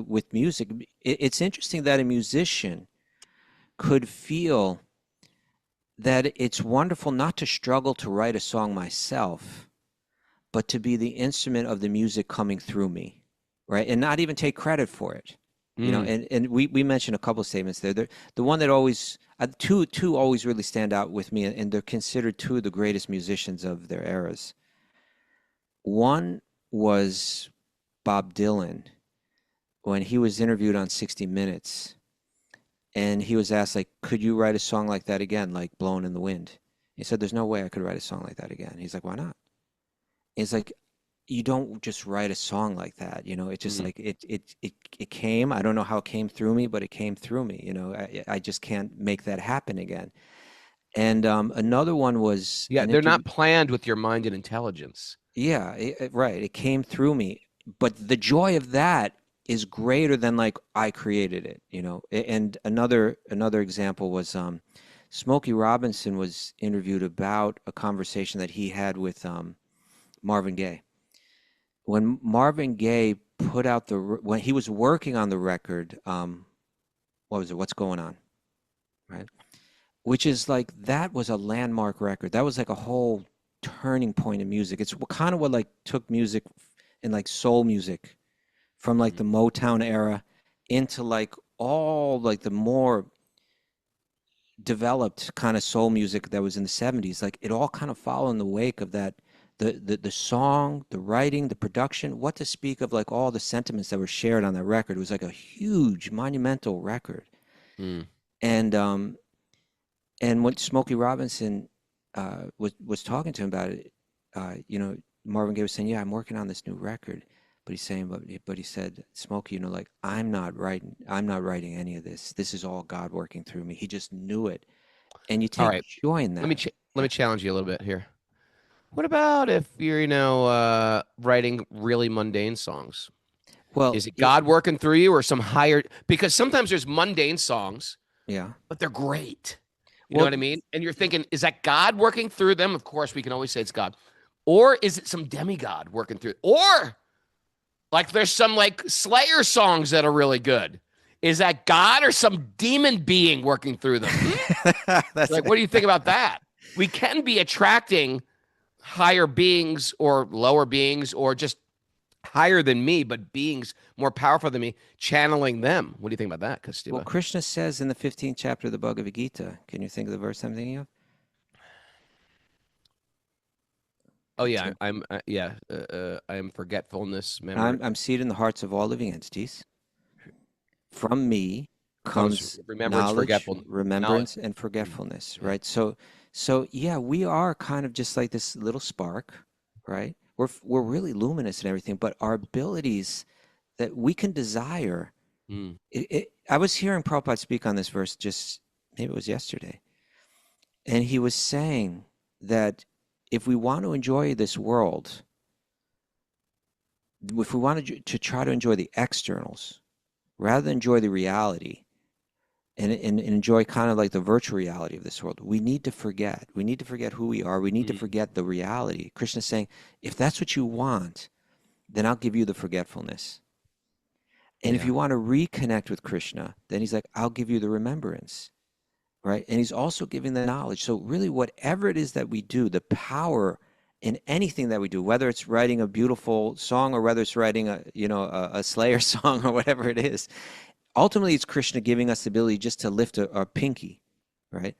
Speaker 1: with music, it's interesting that a musician could feel that it's wonderful not to struggle to write a song myself, but to be the instrument of the music coming through me, right? And not even take credit for it. And we mentioned a couple of statements there. The one that always, two always really stand out with me, and they're considered two of the greatest musicians of their eras. One was Bob Dylan, when he was interviewed on 60 Minutes. And he was asked, could you write a song like that again, like Blowin' in the Wind? He said, there's no way I could write a song like that again. He's like, why not? He's like, you don't just write a song like that. It's just it came. I don't know how it came through me, but it came through me. I just can't make that happen again. And another one was...
Speaker 2: Yeah, they're not planned with your mind and intelligence.
Speaker 1: Yeah, right. It came through me. But the joy of that is greater than I created it, And another example was Smokey Robinson was interviewed about a conversation that he had with Marvin Gaye. When Marvin Gaye put out when he was working on the record, what was it? What's Going On, right? Which is that was a landmark record. That was a whole turning point in music. It's kind of what took music and soul music from the Motown era into all the more developed kind of soul music that was in the 70s. It all kind of followed in the wake of that, the song, the writing, the production, what to speak of all the sentiments that were shared on that record. It was a huge monumental record. And when Smokey Robinson was talking to him about it, Marvin Gaye was saying, yeah, I'm working on this new record. But he's saying, but he said, Smokey, I'm not writing any of this. This is all God working through me. He just knew it, and you take joy in that.
Speaker 2: Let me challenge you a little bit here. What about if you're, writing really mundane songs?
Speaker 1: Well,
Speaker 2: is it God working through you or some higher? Because sometimes there's mundane songs,
Speaker 1: yeah,
Speaker 2: but they're great. You know what I mean? And you're thinking, is that God working through them? Of course, we can always say it's God, or is it some demigod working through? Or there's some Slayer songs that are really good. Is that God or some demon being working through them? What do you think about that? We can be attracting higher beings or lower beings or just higher than me, but beings more powerful than me, channeling them. What do you think about that, Kaustubha?
Speaker 1: Well, Krishna says in the 15th chapter of the Bhagavad Gita, can you think of the verse I'm thinking of?
Speaker 2: Oh yeah, I am forgetfulness. Memory.
Speaker 1: I'm seated in the hearts of all living entities. From me comes
Speaker 2: remembrance,
Speaker 1: knowledge,
Speaker 2: forgetfulness,
Speaker 1: remembrance, and forgetfulness, right? So yeah, we are kind of just like this little spark, right? We're really luminous and everything, but our abilities that we can desire. I was hearing Prabhupada speak on this verse just maybe it was yesterday, and he was saying that if we want to enjoy this world, if we want to try to enjoy the externals rather than enjoy the reality and enjoy kind of like the virtual reality of this world, we need to forget. We need to forget who we are. We need to forget the reality. Krishna's saying, if that's what you want, then I'll give you the forgetfulness. And if you want to reconnect with Krishna, then he's like, I'll give you the remembrance, right? And he's also giving the knowledge. So really, whatever it is that we do, the power in anything that we do, whether it's writing a beautiful song or whether it's writing a Slayer song or whatever it is, ultimately it's Krishna giving us the ability just to lift a pinky, right?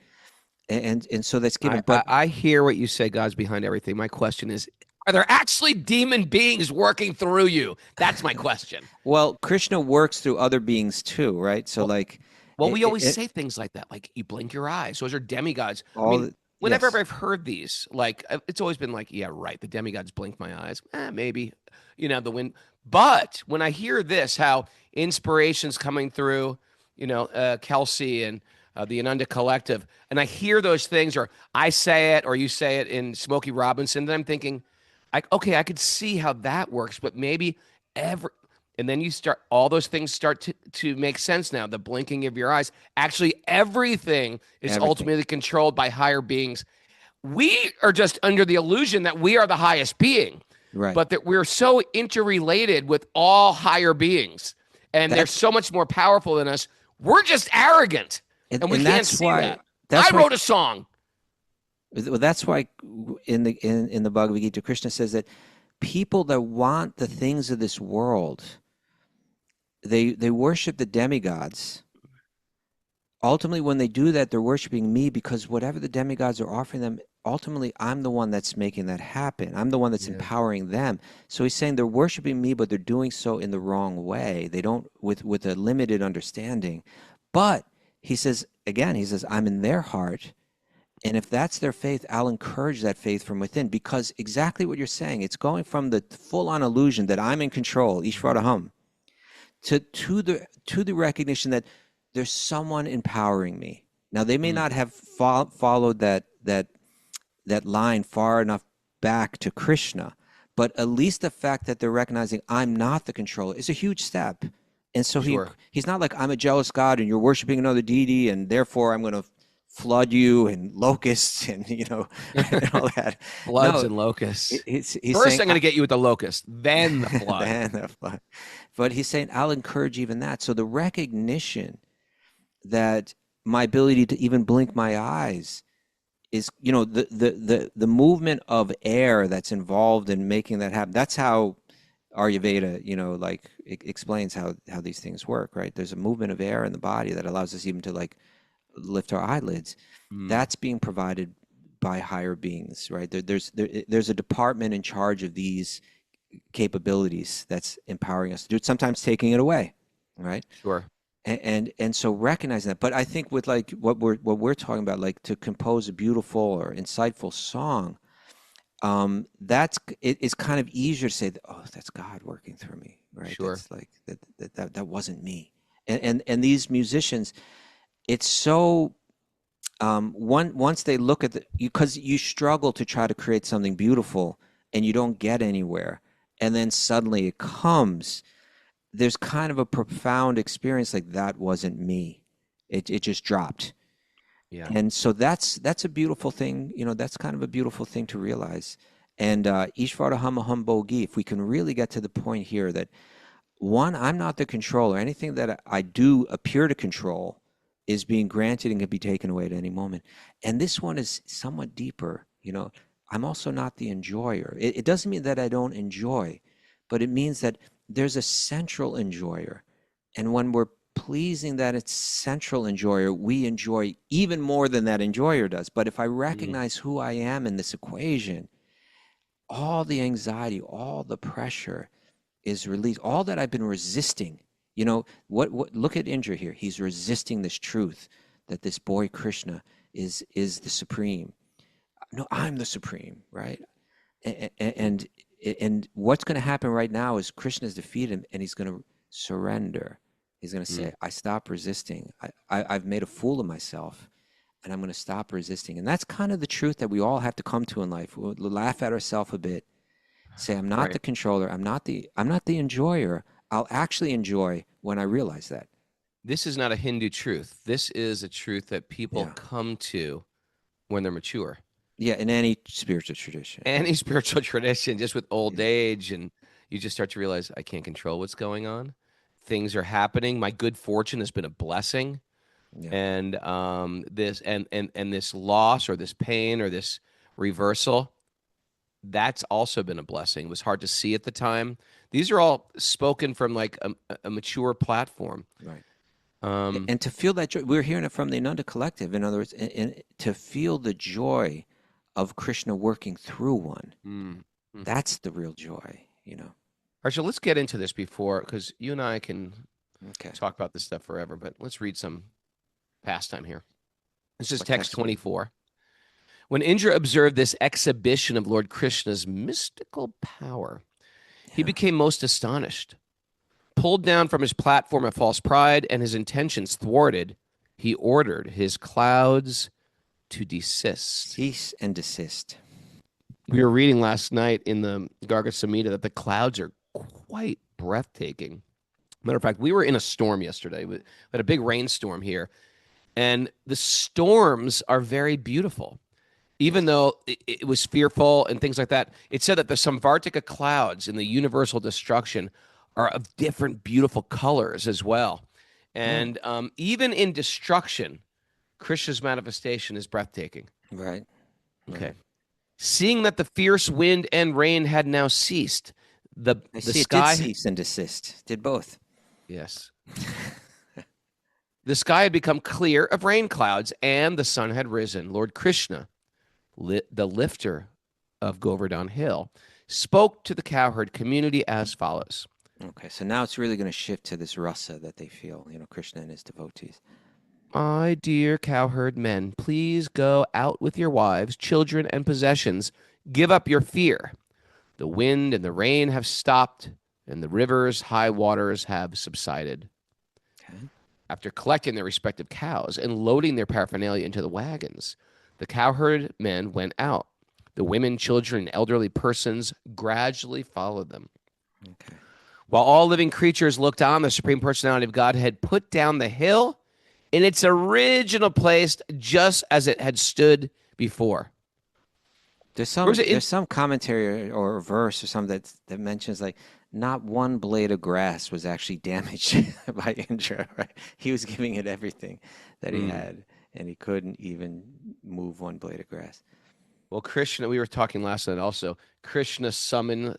Speaker 1: And so that's given. But
Speaker 2: I hear what you say. God's behind everything. My question is, are there actually demon beings working through you? That's my question.
Speaker 1: Well, Krishna works through other beings too, right? So
Speaker 2: we always say things like that, like you blink your eyes. Those are demigods. Whenever I've heard these, like it's always been like, yeah, right. The demigods blink my eyes. Maybe, the wind. But when I hear this, how inspiration's coming through, Kelsey and the Anunda Collective, and I hear those things, or I say it, or you say it in Smokey Robinson, then I'm thinking, I could see how that works, but maybe and then all those things start to make sense now. The blinking of your eyes. Actually, everything is ultimately controlled by higher beings. We are just under the illusion that we are the highest being,
Speaker 1: right?
Speaker 2: But that we're so interrelated with all higher beings, and they're so much more powerful than us. We're just arrogant, and we can't see that. I wrote a song.
Speaker 1: Well, that's why in the Bhagavad Gita, Krishna says that people that want the things of this world, they worship the demigods. Ultimately, when they do that, they're worshiping me, because whatever the demigods are offering them, ultimately, I'm the one that's making that happen. I'm the one that's empowering them. So he's saying they're worshiping me, but they're doing so in the wrong way. They don't with a limited understanding. But he says, I'm in their heart. And if that's their faith, I'll encourage that faith from within, because exactly what you're saying, it's going from the full-on illusion that I'm in control, Ishvaraham, to the recognition that there's someone empowering me. Now, they may not have followed that line far enough back to Krishna, but at least the fact that they're recognizing I'm not the controller is a huge step. And so he's not like, I'm a jealous God and you're worshiping another deity, and therefore I'm going to flood you and locusts and and all that.
Speaker 2: Floods and locusts.
Speaker 1: He's
Speaker 2: First,
Speaker 1: saying,
Speaker 2: I'm going to get you with the locust, then the flood.
Speaker 1: then the flood. But he's saying, I'll encourage even that. So the recognition that my ability to even blink my eyes is, the movement of air that's involved in making that happen. That's how Ayurveda, explains how these things work, right? There's a movement of air in the body that allows us even to lift our eyelids. That's being provided by higher beings, right? There's a department in charge of these capabilities that's empowering us to do it, sometimes taking it away, right?
Speaker 2: Sure.
Speaker 1: And so recognizing that. But I think with what we're talking about, to compose a beautiful or insightful song, it's kind of easier to say, oh, that's God working through me, right?
Speaker 2: Sure.
Speaker 1: That's that wasn't me. And these musicians, it's so once they look at because you struggle to try to create something beautiful and you don't get anywhere, and then suddenly it comes. There's kind of a profound experience, like that wasn't me. It just dropped.
Speaker 2: Yeah.
Speaker 1: And so that's a beautiful thing. That's kind of a beautiful thing to realize. And Ishvaraham aham bhogi, if we can really get to the point here that, one, I'm not the controller. Anything that I do appear to control is being granted and can be taken away at any moment. And this one is somewhat deeper. I'm also not the enjoyer. It doesn't mean that I don't enjoy, but it means that there's a central enjoyer. And when we're pleasing that central enjoyer, we enjoy even more than that enjoyer does. But if I recognize who I am in this equation, all the anxiety, all the pressure is released. All that I've been resisting, You know, what look at Indra here. He's resisting this truth that this boy Krishna is the supreme. No, I'm the supreme, right? And what's going to happen right now is Krishna's defeated him, and he's going to surrender. He's going to say, I stop resisting. I've made a fool of myself, and I'm going to stop resisting. And that's kind of the truth that we all have to come to in life. We'll laugh at ourselves a bit, say, I'm not the controller. I'm not the enjoyer. I'll actually enjoy when I realize that.
Speaker 2: This is not a Hindu truth. This is a truth that people come to when they're mature.
Speaker 1: Yeah, in any spiritual tradition.
Speaker 2: Any spiritual tradition, just with old age, and you just start to realize, I can't control what's going on. Things are happening. My good fortune has been a blessing. Yeah. And this loss or this pain or this reversal, that's also been a blessing. It was hard to see at the time. These are all spoken from like a mature platform.
Speaker 1: Right. And to feel that joy, we're hearing it from the Anunda Collective. In other words, and to feel the joy of Krishna working through one, that's the real joy, you know.
Speaker 2: All right, so let's get into this because you and I can talk about this stuff forever, but let's read some pastime here. This is text 24. When Indra observed this exhibition of Lord Krishna's mystical power, he became most astonished. Pulled down from his platform of false pride and his intentions thwarted, he ordered his clouds to desist.
Speaker 1: Cease and desist.
Speaker 2: We were reading last night in the Garga Samhita that the clouds are quite breathtaking. Matter of fact, we were in a storm yesterday. We had a big rainstorm here, and the storms are very beautiful. Even though it was fearful and things like that, it said that the Samvartika clouds in the universal destruction are of different beautiful colors as well. And even in destruction, Krishna's manifestation is breathtaking.
Speaker 1: Right.
Speaker 2: Okay. Seeing that the fierce wind and rain had now ceased, the sky...
Speaker 1: It did cease and desist. Did both.
Speaker 2: Yes. The sky had become clear of rain clouds, and the sun had risen. Lord Krishna, the lifter of Govardhan Hill, spoke to the cowherd community as follows.
Speaker 1: Okay, so now it's really going to shift to this rasa that they feel, you know, Krishna and his devotees.
Speaker 2: My dear cowherd men, please go out with your wives, children, and possessions. Give up your fear. The wind and the rain have stopped, and the river's high waters have subsided. Okay. After collecting their respective cows and loading their paraphernalia into the wagons, the cowherd men went out. The women, children, and elderly persons gradually followed them.
Speaker 1: Okay.
Speaker 2: While all living creatures looked on, the Supreme Personality of God had put down the hill in its original place, just as it had stood before.
Speaker 1: There's some commentary or verse or something that mentions like not one blade of grass was actually damaged by Indra. Right? He was giving it everything that he had, and he couldn't even move one blade of grass.
Speaker 2: Well, Krishna, we were talking last night also. Krishna summoned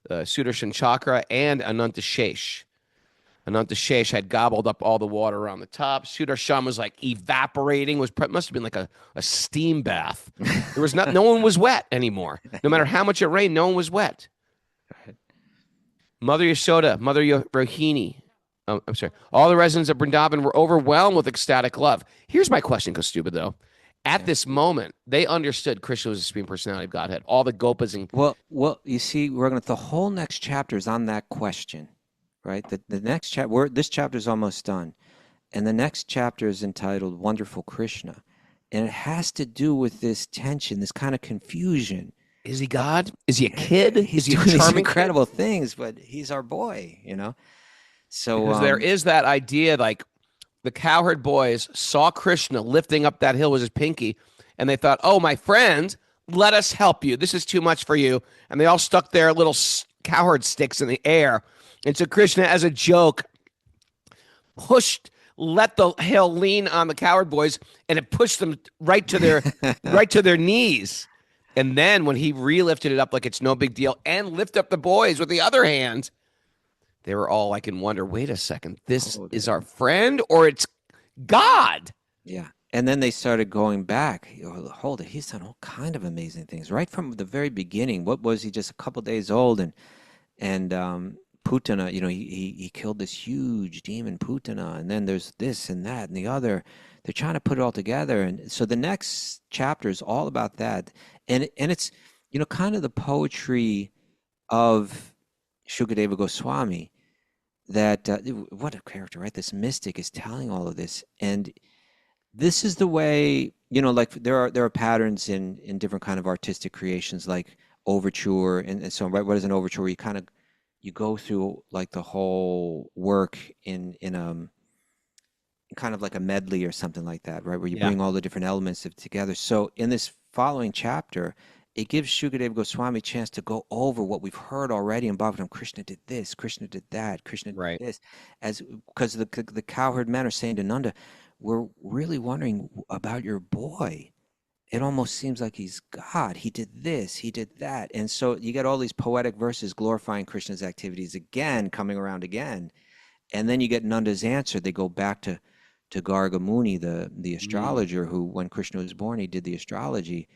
Speaker 2: Sudarshan Chakra and Ananta Shesh. Ananta Shesh had gobbled up all the water around the top. Sudarshan was like evaporating. Must have been like a steam bath. There was no one was wet anymore. No matter how much it rained, no one was wet. Mother Yashoda, Mother Rohini, I'm sorry. All the residents of Vrindavan were overwhelmed with ecstatic love. Here's my question, Kaustubha, though. At this moment, they understood Krishna was the Supreme Personality of Godhead. All the gopas and...
Speaker 1: Well, you see, the whole next chapter is on that question, right? The next chapter, this chapter is almost done. And the next chapter is entitled Wonderful Krishna. And it has to do with this tension, this kind of confusion.
Speaker 2: Is he God? Is he a kid?
Speaker 1: He's doing these incredible things, but he's our boy, you know? So
Speaker 2: because there is that idea, like, the cowherd boys saw Krishna lifting up that hill with his pinky, and they thought, oh, my friend, let us help you. This is too much for you. And they all stuck their little cowherd sticks in the air. And so Krishna, as a joke, let the hill lean on the cowherd boys, and it pushed them right to their knees. And then when he re-lifted it up like it's no big deal and lift up the boys with the other hand, they were all like in wonder, wait a second, this is our friend or it's God?
Speaker 1: Yeah. And then they started going back. Hold it, he's done all kind of amazing things. Right from the very beginning, what was he, just a couple days old? And Putana, he killed this huge demon Putana, and then there's this and that and the other. They're trying to put it all together, and so the next chapter is all about that, and it's kind of the poetry of Shukadeva Goswami. That what a character, right? This mystic is telling all of this, and this is the way, like there are patterns in different kind of artistic creations, like overture and so on, right? What is an overture? You go through like the whole work in kind of like a medley or something like that, right? Where you bring all the different elements together. So in this following chapter, it gives Shukadeva Goswami a chance to go over what we've heard already in Bhagavatam. Krishna did this, Krishna did that, Krishna did this, because the cowherd men are saying to Nanda, we're really wondering about your boy. It almost seems like he's God. He did this, he did that. And so you get all these poetic verses glorifying Krishna's activities again, coming around again. And then you get Nanda's answer. They go back to Garga Muni, the astrologer, who, when Krishna was born, he did the astrology.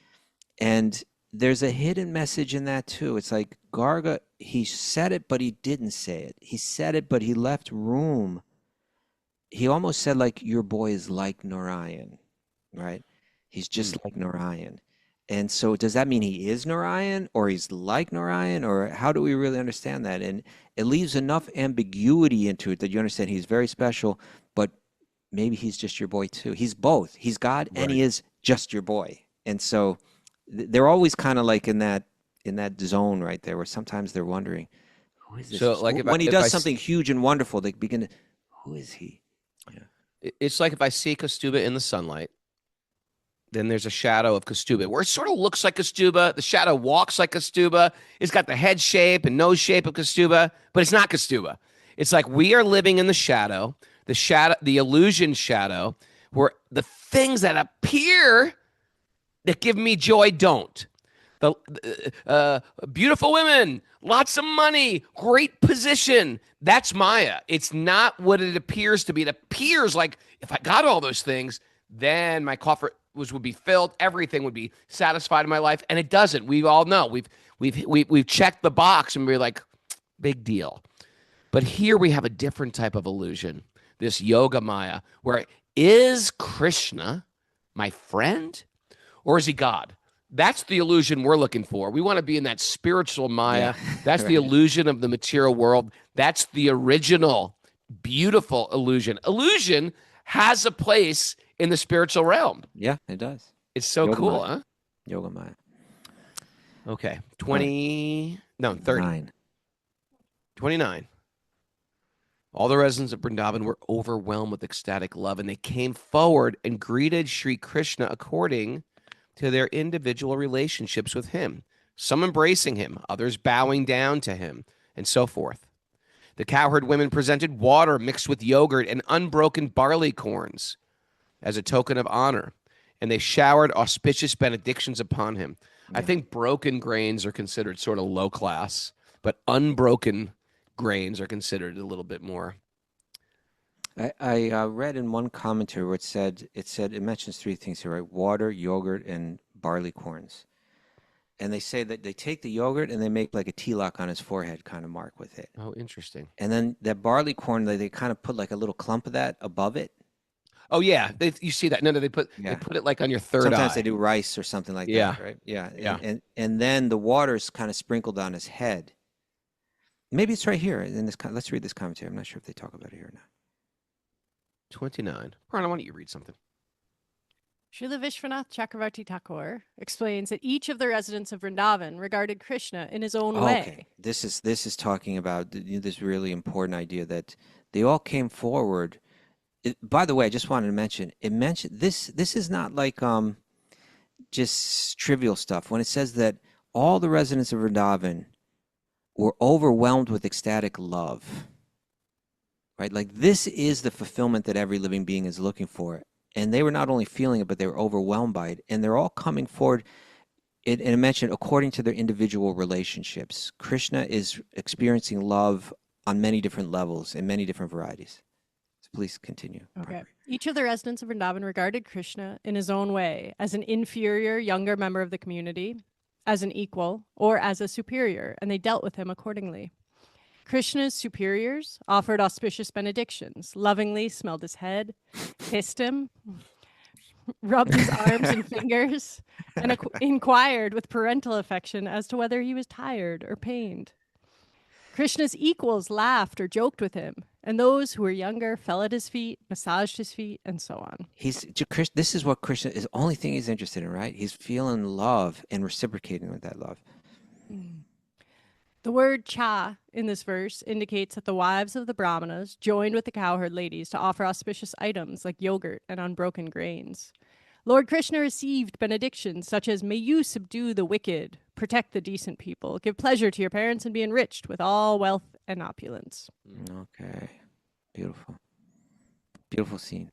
Speaker 1: And there's a hidden message in that too. It's like Garga, he said it, but he didn't say it. He said it, but he left room. He almost said, like, your boy is like Narayan, right? He's just like Narayan. And so does that mean he is Narayan, or he's like Narayan, or how do we really understand that? And it leaves enough ambiguity into it that you understand he's very special, but maybe he's just your boy too. He's both. He's God and he is just your boy. And so they're always kind of like in that zone right there, where sometimes they're wondering, who is this?
Speaker 2: So, like,
Speaker 1: when he does something huge and wonderful, they begin to, who is he? Yeah.
Speaker 2: It's like if I see Kaustubha in the sunlight, then there's a shadow of Kaustubha where it sort of looks like Kaustubha. The shadow walks like Kaustubha. It's got the head shape and nose shape of Kaustubha, but it's not Kaustubha. It's like we are living in the shadow, the illusion shadow, where the things that appear that give me joy don't. The beautiful women, lots of money, great position. That's Maya. It's not what it appears to be. It appears like if I got all those things, then my coffer would be filled. Everything would be satisfied in my life, and it doesn't. We all know. We've checked the box, and we're like, big deal. But here we have a different type of illusion. This yoga Maya, where is Krishna my friend, or is he God? That's the illusion we're looking for. We want to be in that spiritual Maya. That's the illusion of the material world. That's the original, beautiful illusion. Illusion has a place in the spiritual realm.
Speaker 1: Yeah, it does.
Speaker 2: It's so
Speaker 1: Yoga
Speaker 2: cool,
Speaker 1: Maya.
Speaker 2: huh?
Speaker 1: Yoga Maya.
Speaker 2: Okay. 30. 29. All the residents of Vrindavan were overwhelmed with ecstatic love, and they came forward and greeted Sri Krishna according to their individual relationships with him, some embracing him, others bowing down to him, and so forth. The cowherd women presented water mixed with yogurt and unbroken barley corns as a token of honor, and they showered auspicious benedictions upon him. I think broken grains are considered sort of low class, but unbroken grains are considered a little bit more.
Speaker 1: I read in one commentary where it mentions three things here, right? Water, yogurt, and barley corns. And they say that they take the yogurt and they make like a tilak on his forehead kind of mark with it.
Speaker 2: Oh, interesting.
Speaker 1: And then that barley corn, they kind of put like a little clump of that above it.
Speaker 2: Oh yeah, you see that? No, they put it like on your third eye.
Speaker 1: Sometimes they do rice or something like that, right? Yeah. And then the water's kind of sprinkled on his head. Maybe it's right here in this. Let's read this commentary. I'm not sure if they talk about it here or not.
Speaker 2: 29. Prana, why don't you read something?
Speaker 4: Srila Vishwanath Chakravarti Thakur explains that each of the residents of Vrindavan regarded Krishna in his own way.
Speaker 1: Okay, this is talking about this really important idea that they all came forward. By the way, I just wanted to mention. This is not like just trivial stuff. When it says that all the residents of Vrindavan were overwhelmed with ecstatic love, right? Like this is the fulfillment that every living being is looking for. And they were not only feeling it, but they were overwhelmed by it. And they're all coming forward, and it mentioned, according to their individual relationships. Krishna is experiencing love on many different levels and many different varieties. So please continue.
Speaker 4: Okay. Each of the residents of Vrindavan regarded Krishna in his own way as an inferior, younger member of the community, as an equal, or as a superior, and they dealt with him accordingly. Krishna's superiors offered auspicious benedictions, lovingly smelled his head, kissed him, rubbed his arms and fingers, and inquired with parental affection as to whether he was tired or pained. Krishna's equals laughed or joked with him, and those who were younger fell at his feet, massaged his feet, and so on.
Speaker 1: This is what Krishna is. The only thing he's interested in, right? He's feeling love and reciprocating with that love.
Speaker 4: The word cha in this verse indicates that the wives of the brahmanas joined with the cowherd ladies to offer auspicious items like yogurt and unbroken grains. Lord Krishna received benedictions such as, may you subdue the wicked, protect the decent people, give pleasure to your parents, and be enriched with all wealth and opulence.
Speaker 1: Okay. Beautiful. Beautiful scene.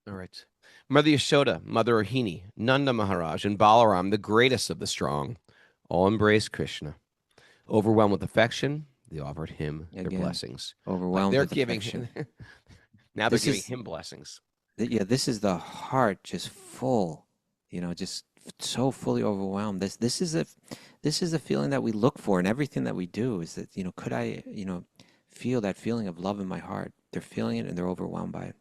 Speaker 2: All right. Mother Yashoda, Mother Rohini, Nanda Maharaj, and Balaram, the greatest of the strong, all embraced Krishna. Overwhelmed with affection, they offered him their blessings.
Speaker 1: Overwhelmed
Speaker 2: they're
Speaker 1: with
Speaker 2: giving
Speaker 1: affection.
Speaker 2: him now they're giving him blessings.
Speaker 1: Yeah, this is the heart just full, just so fully overwhelmed. This is a feeling that we look for in everything that we do. Is that could I feel that feeling of love in my heart? They're feeling it and they're overwhelmed by it.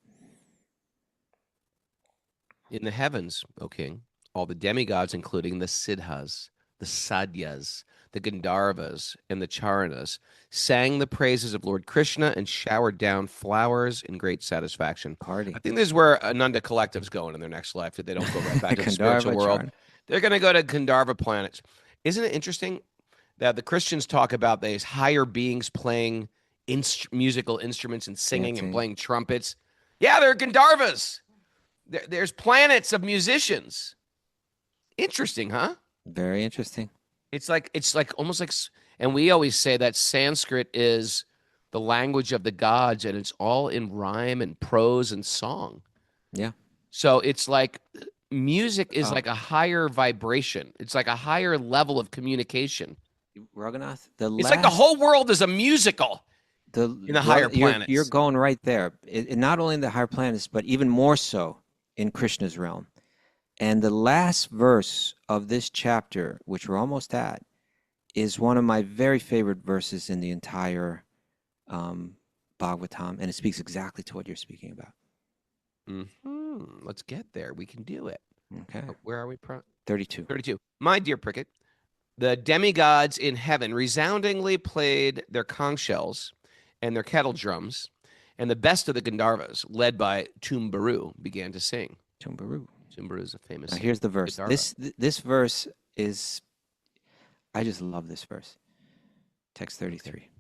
Speaker 2: In the heavens, O king, all the demigods, including the Siddhas, the Sadhyas, the Gandharvas, and the Charanas, sang the praises of Lord Krishna and showered down flowers in great satisfaction.
Speaker 1: Party.
Speaker 2: I think this is where Anunda Collective's going in their next life, if they don't go right back to the spiritual world.
Speaker 1: Charana.
Speaker 2: They're going to go to Gandharva planets. Isn't it interesting that the Christians talk about these higher beings playing musical instruments and singing and playing trumpets? Yeah, they're Gandharvas. There's planets of musicians. Interesting, huh?
Speaker 1: Very interesting.
Speaker 2: It's like almost like, and we always say that Sanskrit is the language of the gods, and it's all in rhyme and prose and song.
Speaker 1: Yeah.
Speaker 2: So it's like music is like a higher vibration. It's like a higher level of communication.
Speaker 1: Raghunath,
Speaker 2: It's like the whole world is a musical in the higher planets.
Speaker 1: You're going right there. Not only in the higher planets, but even more so in Krishna's realm. And the last verse of this chapter, which we're almost at, is one of my very favorite verses in the entire Bhagavatam, and it speaks exactly to what you're speaking about.
Speaker 2: Let's get there. We can do it.
Speaker 1: Okay.
Speaker 2: Where are we?
Speaker 1: 32.
Speaker 2: 32. My dear Prickett, the demigods in heaven resoundingly played their conch shells and their kettle drums, and the best of the Gandharvas, led by Tumbaru, began to sing.
Speaker 1: Tumbaru.
Speaker 2: Tumbaru is a famous.
Speaker 1: Now here's the verse. This verse is, I just love this verse. Text 33.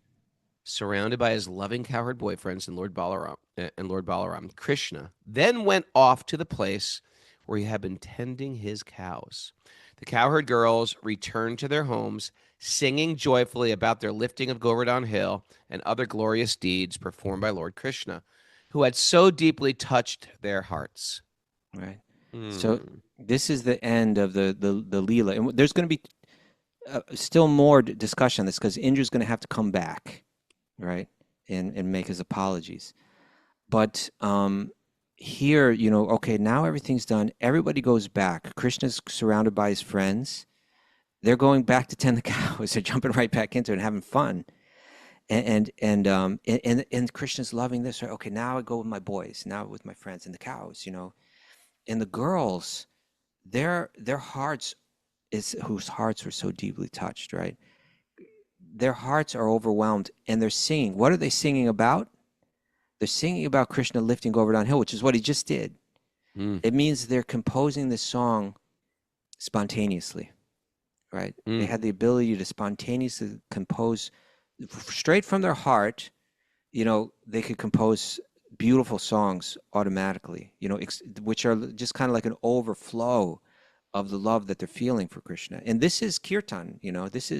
Speaker 2: Surrounded by his loving cowherd boyfriends and Lord Balaram, Krishna then went off to the place where he had been tending his cows. The cowherd girls returned to their homes, singing joyfully about their lifting of Govardhan Hill and other glorious deeds performed by Lord Krishna, who had so deeply touched their hearts.
Speaker 1: Right. So this is the end of the Lila. And there's going to be still more discussion on this because Indra's going to have to come back, right, and make his apologies. But here, okay, now everything's done. Everybody goes back. Krishna's surrounded by his friends. They're going back to tend the cows. They're jumping right back into it and having fun. And Krishna's loving this. Right? Okay, now I go with my boys. Now with my friends and the cows. And the girls, their hearts whose hearts were so deeply touched, right? Their hearts are overwhelmed and they're singing. What are they singing about? They're singing about Krishna lifting Govardhan Hill, which is what he just did. It means they're composing this song spontaneously, right? They had the ability to spontaneously compose straight from their heart. They could compose beautiful songs automatically, which are just kind of like an overflow of the love that they're feeling for Krishna. And this is kirtan, this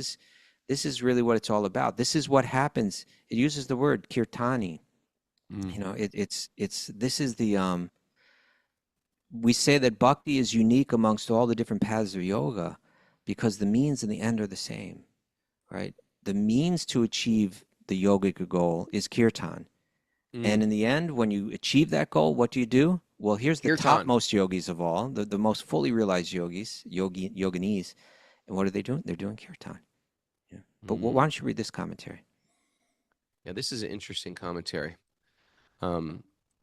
Speaker 1: is really what it's all about. This is what happens. It uses the word kirtani. This is the we say that bhakti is unique amongst all the different paths of yoga because the means and the end are the same, right? The means to achieve the yogic goal is kirtan. And in the end, when you achieve that goal, what do? Well, here's the topmost yogis of all, the most fully realized yoginis. And what are they doing? They're doing kirtan. Yeah. But why don't you read this commentary?
Speaker 2: Yeah, this is an interesting commentary.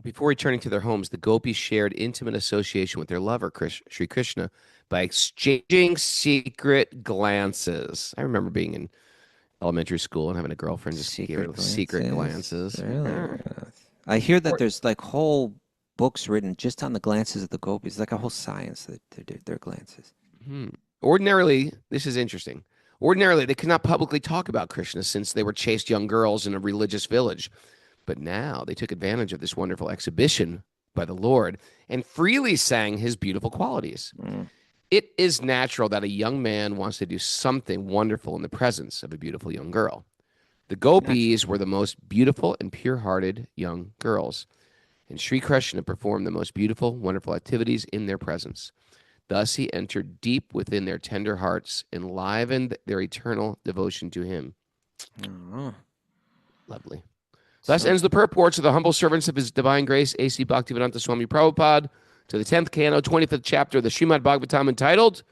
Speaker 2: Before returning to their homes, the gopis shared intimate association with their lover, Sri Krishna, by exchanging secret glances. I remember being in elementary school and having a girlfriend just give her secret glances.
Speaker 1: Really? I hear that there's like whole books written just on the glances of the gopis, like a whole science that they do their glances.
Speaker 2: Ordinarily, this is interesting. Ordinarily, they could not publicly talk about Krishna since they were chaste young girls in a religious village. But now they took advantage of this wonderful exhibition by the Lord and freely sang his beautiful qualities. It is natural that a young man wants to do something wonderful in the presence of a beautiful young girl. The gopis were the most beautiful and pure-hearted young girls, and Sri Krishna performed the most beautiful, wonderful activities in their presence. Thus he entered deep within their tender hearts, enlivened their eternal devotion to him. Lovely. Thus ends the purports of the humble servants of His Divine Grace, A.C. Bhaktivedanta Swami Prabhupada, to the 10th canto, 25th chapter of the Srimad Bhagavatam, entitled,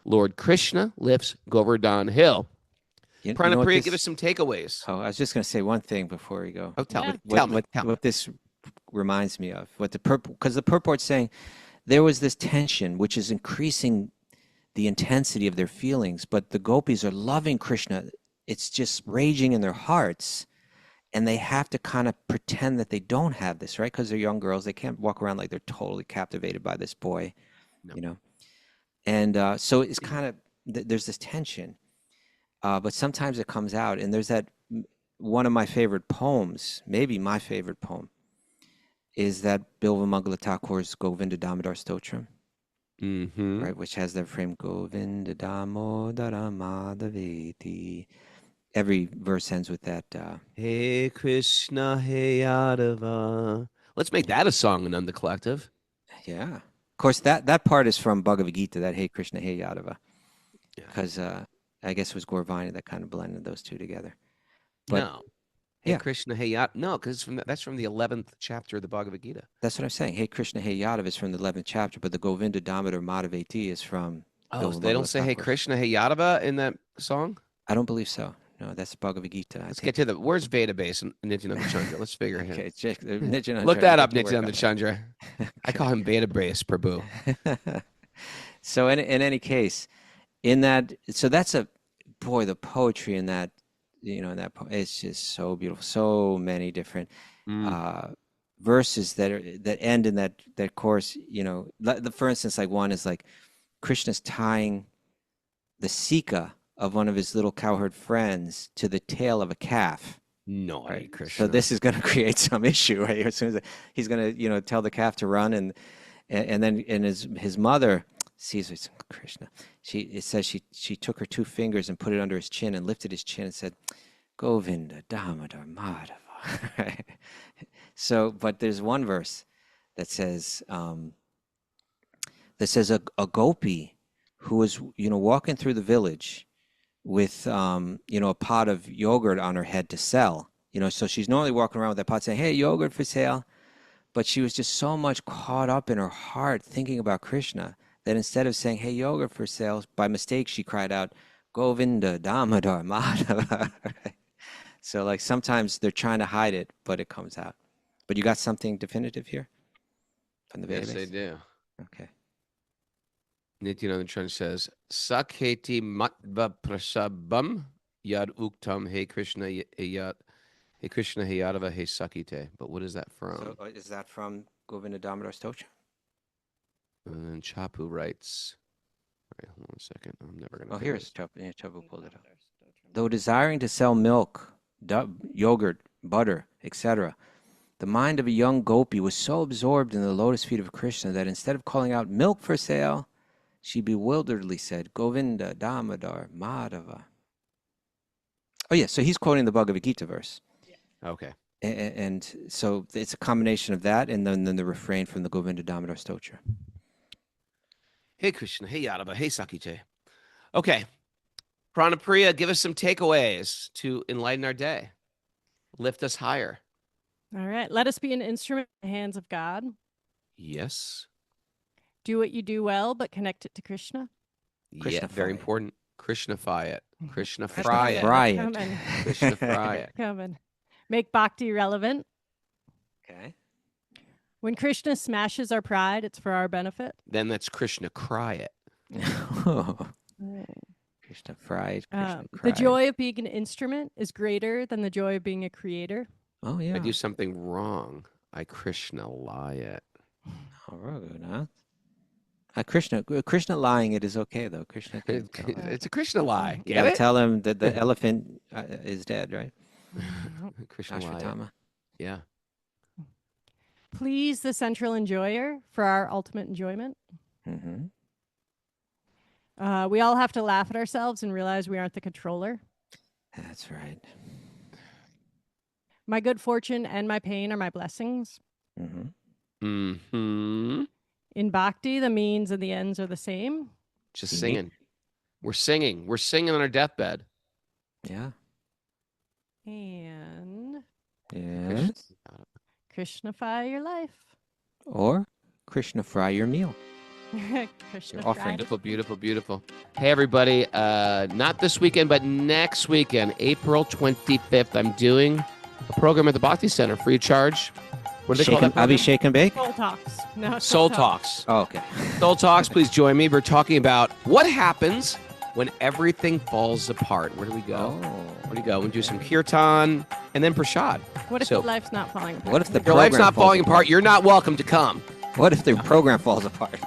Speaker 2: Lord Krishna Lifts Govardhan Hill. Pranapriya, give us some takeaways.
Speaker 1: Oh, I was just going to say one thing before we go.
Speaker 2: Oh, tell me.
Speaker 1: What this reminds me of. Because the purport's saying there was this tension, which is increasing the intensity of their feelings, but the gopis are loving Krishna. It's just raging in their hearts. And they have to kind of pretend that they don't have this, right? Because they're young girls. They can't walk around like they're totally captivated by this boy, you know? And so it's kind of, there's this tension. But sometimes it comes out. And there's that, one of my favorite poems, maybe my favorite poem, is that Bilva Mangala Thakur's Govinda Damodar Stotram, right? Which has that frame, Govinda Damodara Madhaveti. Every verse ends with that.
Speaker 2: Hey Krishna, hey Yadava. Let's make that a song in Anunda Collective.
Speaker 1: Yeah. Of course, that part is from Bhagavad Gita, that Hey Krishna, hey Yadava. Because I guess it was Gaurvani that kind of blended those two together. But,
Speaker 2: no. Hey Krishna, hey Yadava. No, because that's from the 11th chapter of the Bhagavad Gita.
Speaker 1: That's what I'm saying. Hey Krishna, hey Yadava is from the 11th chapter, but the Govinda Damodar Madhaveti is from...
Speaker 2: Oh, so they don't say Hey Krishna, hey Yadava in that song?
Speaker 1: I don't believe so. No, that's Bhagavad Gita.
Speaker 2: Let's get to where's Veda base in Nityananda Chandra? Let's figure it out.
Speaker 1: Okay,
Speaker 2: Look that up, Nityananda Chandra. I call him Veda base, Prabhu.
Speaker 1: So in any case, in that, so that's the poetry in that, in that poem, it's just so beautiful. So many different verses that end in that chorus. For instance, like one is like Krishna's tying the sika of one of his little cowherd friends to the tail of a calf.
Speaker 2: No,
Speaker 1: right?
Speaker 2: Krishna.
Speaker 1: So this is going to create some issue, right? As soon as he's going to, tell the calf to run, and then his mother sees it. Krishna. It says she took her two fingers and put it under his chin and lifted his chin and said, Govinda Damodar Madhava. Right? So, but there's one verse that says a gopi who was walking through the village with a pot of yogurt on her head to sell. So she's normally walking around with that pot saying, hey, yogurt for sale. But she was just so much caught up in her heart thinking about Krishna that instead of saying, hey, yogurt for sale, by mistake she cried out, Govinda Damodar Madhava. So like sometimes they're trying to hide it, but it comes out. But you got something definitive here from the database?
Speaker 2: Yes, I do.
Speaker 1: Okay.
Speaker 2: Nityananda Chandra says, Sakheti matva prasabam yad uktam he Krishna yad he Krishna he Yadava he Sakite. But what is that from?
Speaker 1: So is that from Govinda Damodar Stotram?
Speaker 2: And Chapu writes, all right, hold on a second. I'm never going to.
Speaker 1: Oh, here's Chapu. Yeah, Chapu pulled it up. Though desiring to sell milk, yogurt, butter, etc., the mind of a young gopi was so absorbed in the lotus feet of Krishna that instead of calling out milk for sale, she bewilderedly said, Govinda Damodar Madhava. Oh, yeah, so he's quoting the Bhagavad Gita verse.
Speaker 2: Yeah. Okay.
Speaker 1: And so it's a combination of that and then the refrain from the Govinda Damodar Stotra.
Speaker 2: Hey, Krishna. Hey, Yadava. Hey, Sakite. Okay. Pranapriya, give us some takeaways to enlighten our day. Lift us higher.
Speaker 4: All right. Let us be an instrument in the hands of God.
Speaker 2: Yes.
Speaker 4: Do what you do well, but connect it to Krishna.
Speaker 2: Yeah, very important. Krishnify it. Krishna
Speaker 4: That's
Speaker 2: fry
Speaker 4: good.
Speaker 2: it.
Speaker 1: Fry it.
Speaker 4: Coming.
Speaker 2: Krishna fry it.
Speaker 4: Coming. Make bhakti relevant.
Speaker 1: Okay.
Speaker 4: When Krishna smashes our pride, it's for our benefit.
Speaker 2: Then that's Krishna cry it.
Speaker 1: Krishna fried. Krishna
Speaker 4: The
Speaker 1: cried.
Speaker 4: joy of being an instrument is greater than the joy of being a creator.
Speaker 1: Oh
Speaker 2: If
Speaker 1: yeah.
Speaker 2: I do something wrong, I Krishna lie it.
Speaker 1: Oh, Raghunath. Krishna lying it is okay though. Krishna can tell,
Speaker 2: It's a Krishna lie.
Speaker 1: you
Speaker 2: Get
Speaker 1: gotta
Speaker 2: it?
Speaker 1: tell him that the elephant is dead, right?
Speaker 2: Krishna lie it.
Speaker 1: Ashwatthama.
Speaker 2: Yeah.
Speaker 4: Please the central enjoyer for our ultimate enjoyment.
Speaker 1: Mm-hmm.
Speaker 4: We all have to laugh at ourselves and realize we aren't the controller.
Speaker 1: That's right.
Speaker 4: My good fortune and my pain are my blessings.
Speaker 1: Mm-hmm.
Speaker 2: Mm-hmm.
Speaker 4: In bhakti, the means and the ends are the same.
Speaker 2: Just singing. We're singing. We're singing on our deathbed.
Speaker 1: Yeah.
Speaker 4: And
Speaker 1: Yes.
Speaker 4: Krishnify your life.
Speaker 1: Or Krishna fry your meal.
Speaker 4: Krishna
Speaker 1: You're offering.
Speaker 2: Beautiful, beautiful, beautiful. Hey, everybody. Not this weekend, but next weekend, April 25th, I'm doing a program at the Bhakti Center, free of charge. What do they call that
Speaker 1: I'll be
Speaker 2: program?
Speaker 1: shake and bake.
Speaker 4: Soul talks. No,
Speaker 2: Soul Talks.
Speaker 1: Oh, okay.
Speaker 2: Soul Talks, please join me. We're talking about what happens when everything falls apart. Where do we go? Where do we go? We do some kirtan and then prashad.
Speaker 4: What if
Speaker 2: So-
Speaker 4: your life's not falling apart?
Speaker 1: What if the
Speaker 2: If your life's
Speaker 1: program
Speaker 2: not
Speaker 1: falls
Speaker 2: falling apart, you're not welcome to come.
Speaker 1: What if the program falls apart?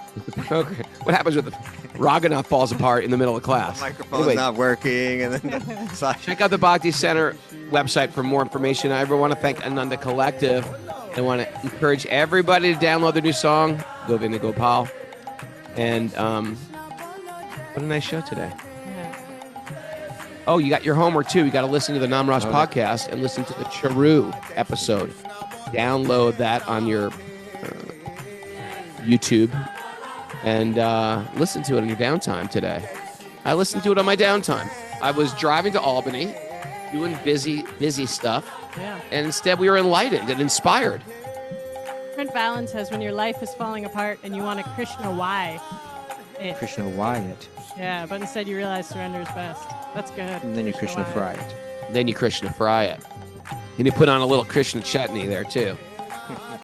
Speaker 2: Okay. What happens with the Raghunath falls apart in the middle of class?
Speaker 1: Microphone's
Speaker 2: Anyway,
Speaker 1: not working, and then
Speaker 2: check out the Bhakti Center website for more information. I want to thank Anunda Collective. I want to encourage everybody to download their new song, Govinda Gopal. And what a nice show today.
Speaker 4: Yeah.
Speaker 2: Oh, you got your homework too. You got to listen to the Namraj podcast and listen to the Charu episode. Download that on your YouTube and listen to it in your downtime today. I listened to it on my downtime. I was driving to Albany, doing busy stuff,
Speaker 4: Yeah.
Speaker 2: and instead we were enlightened and inspired.
Speaker 4: Friend Fallon says when your life is falling apart and you want to Krishna why it.
Speaker 1: Krishna Wyatt.
Speaker 4: Yeah, but instead you realize surrender is best. That's good.
Speaker 1: And then you Krishna
Speaker 4: why.
Speaker 1: fry it.
Speaker 2: Then you Krishna fry it. And you put on a little Krishna chutney there too.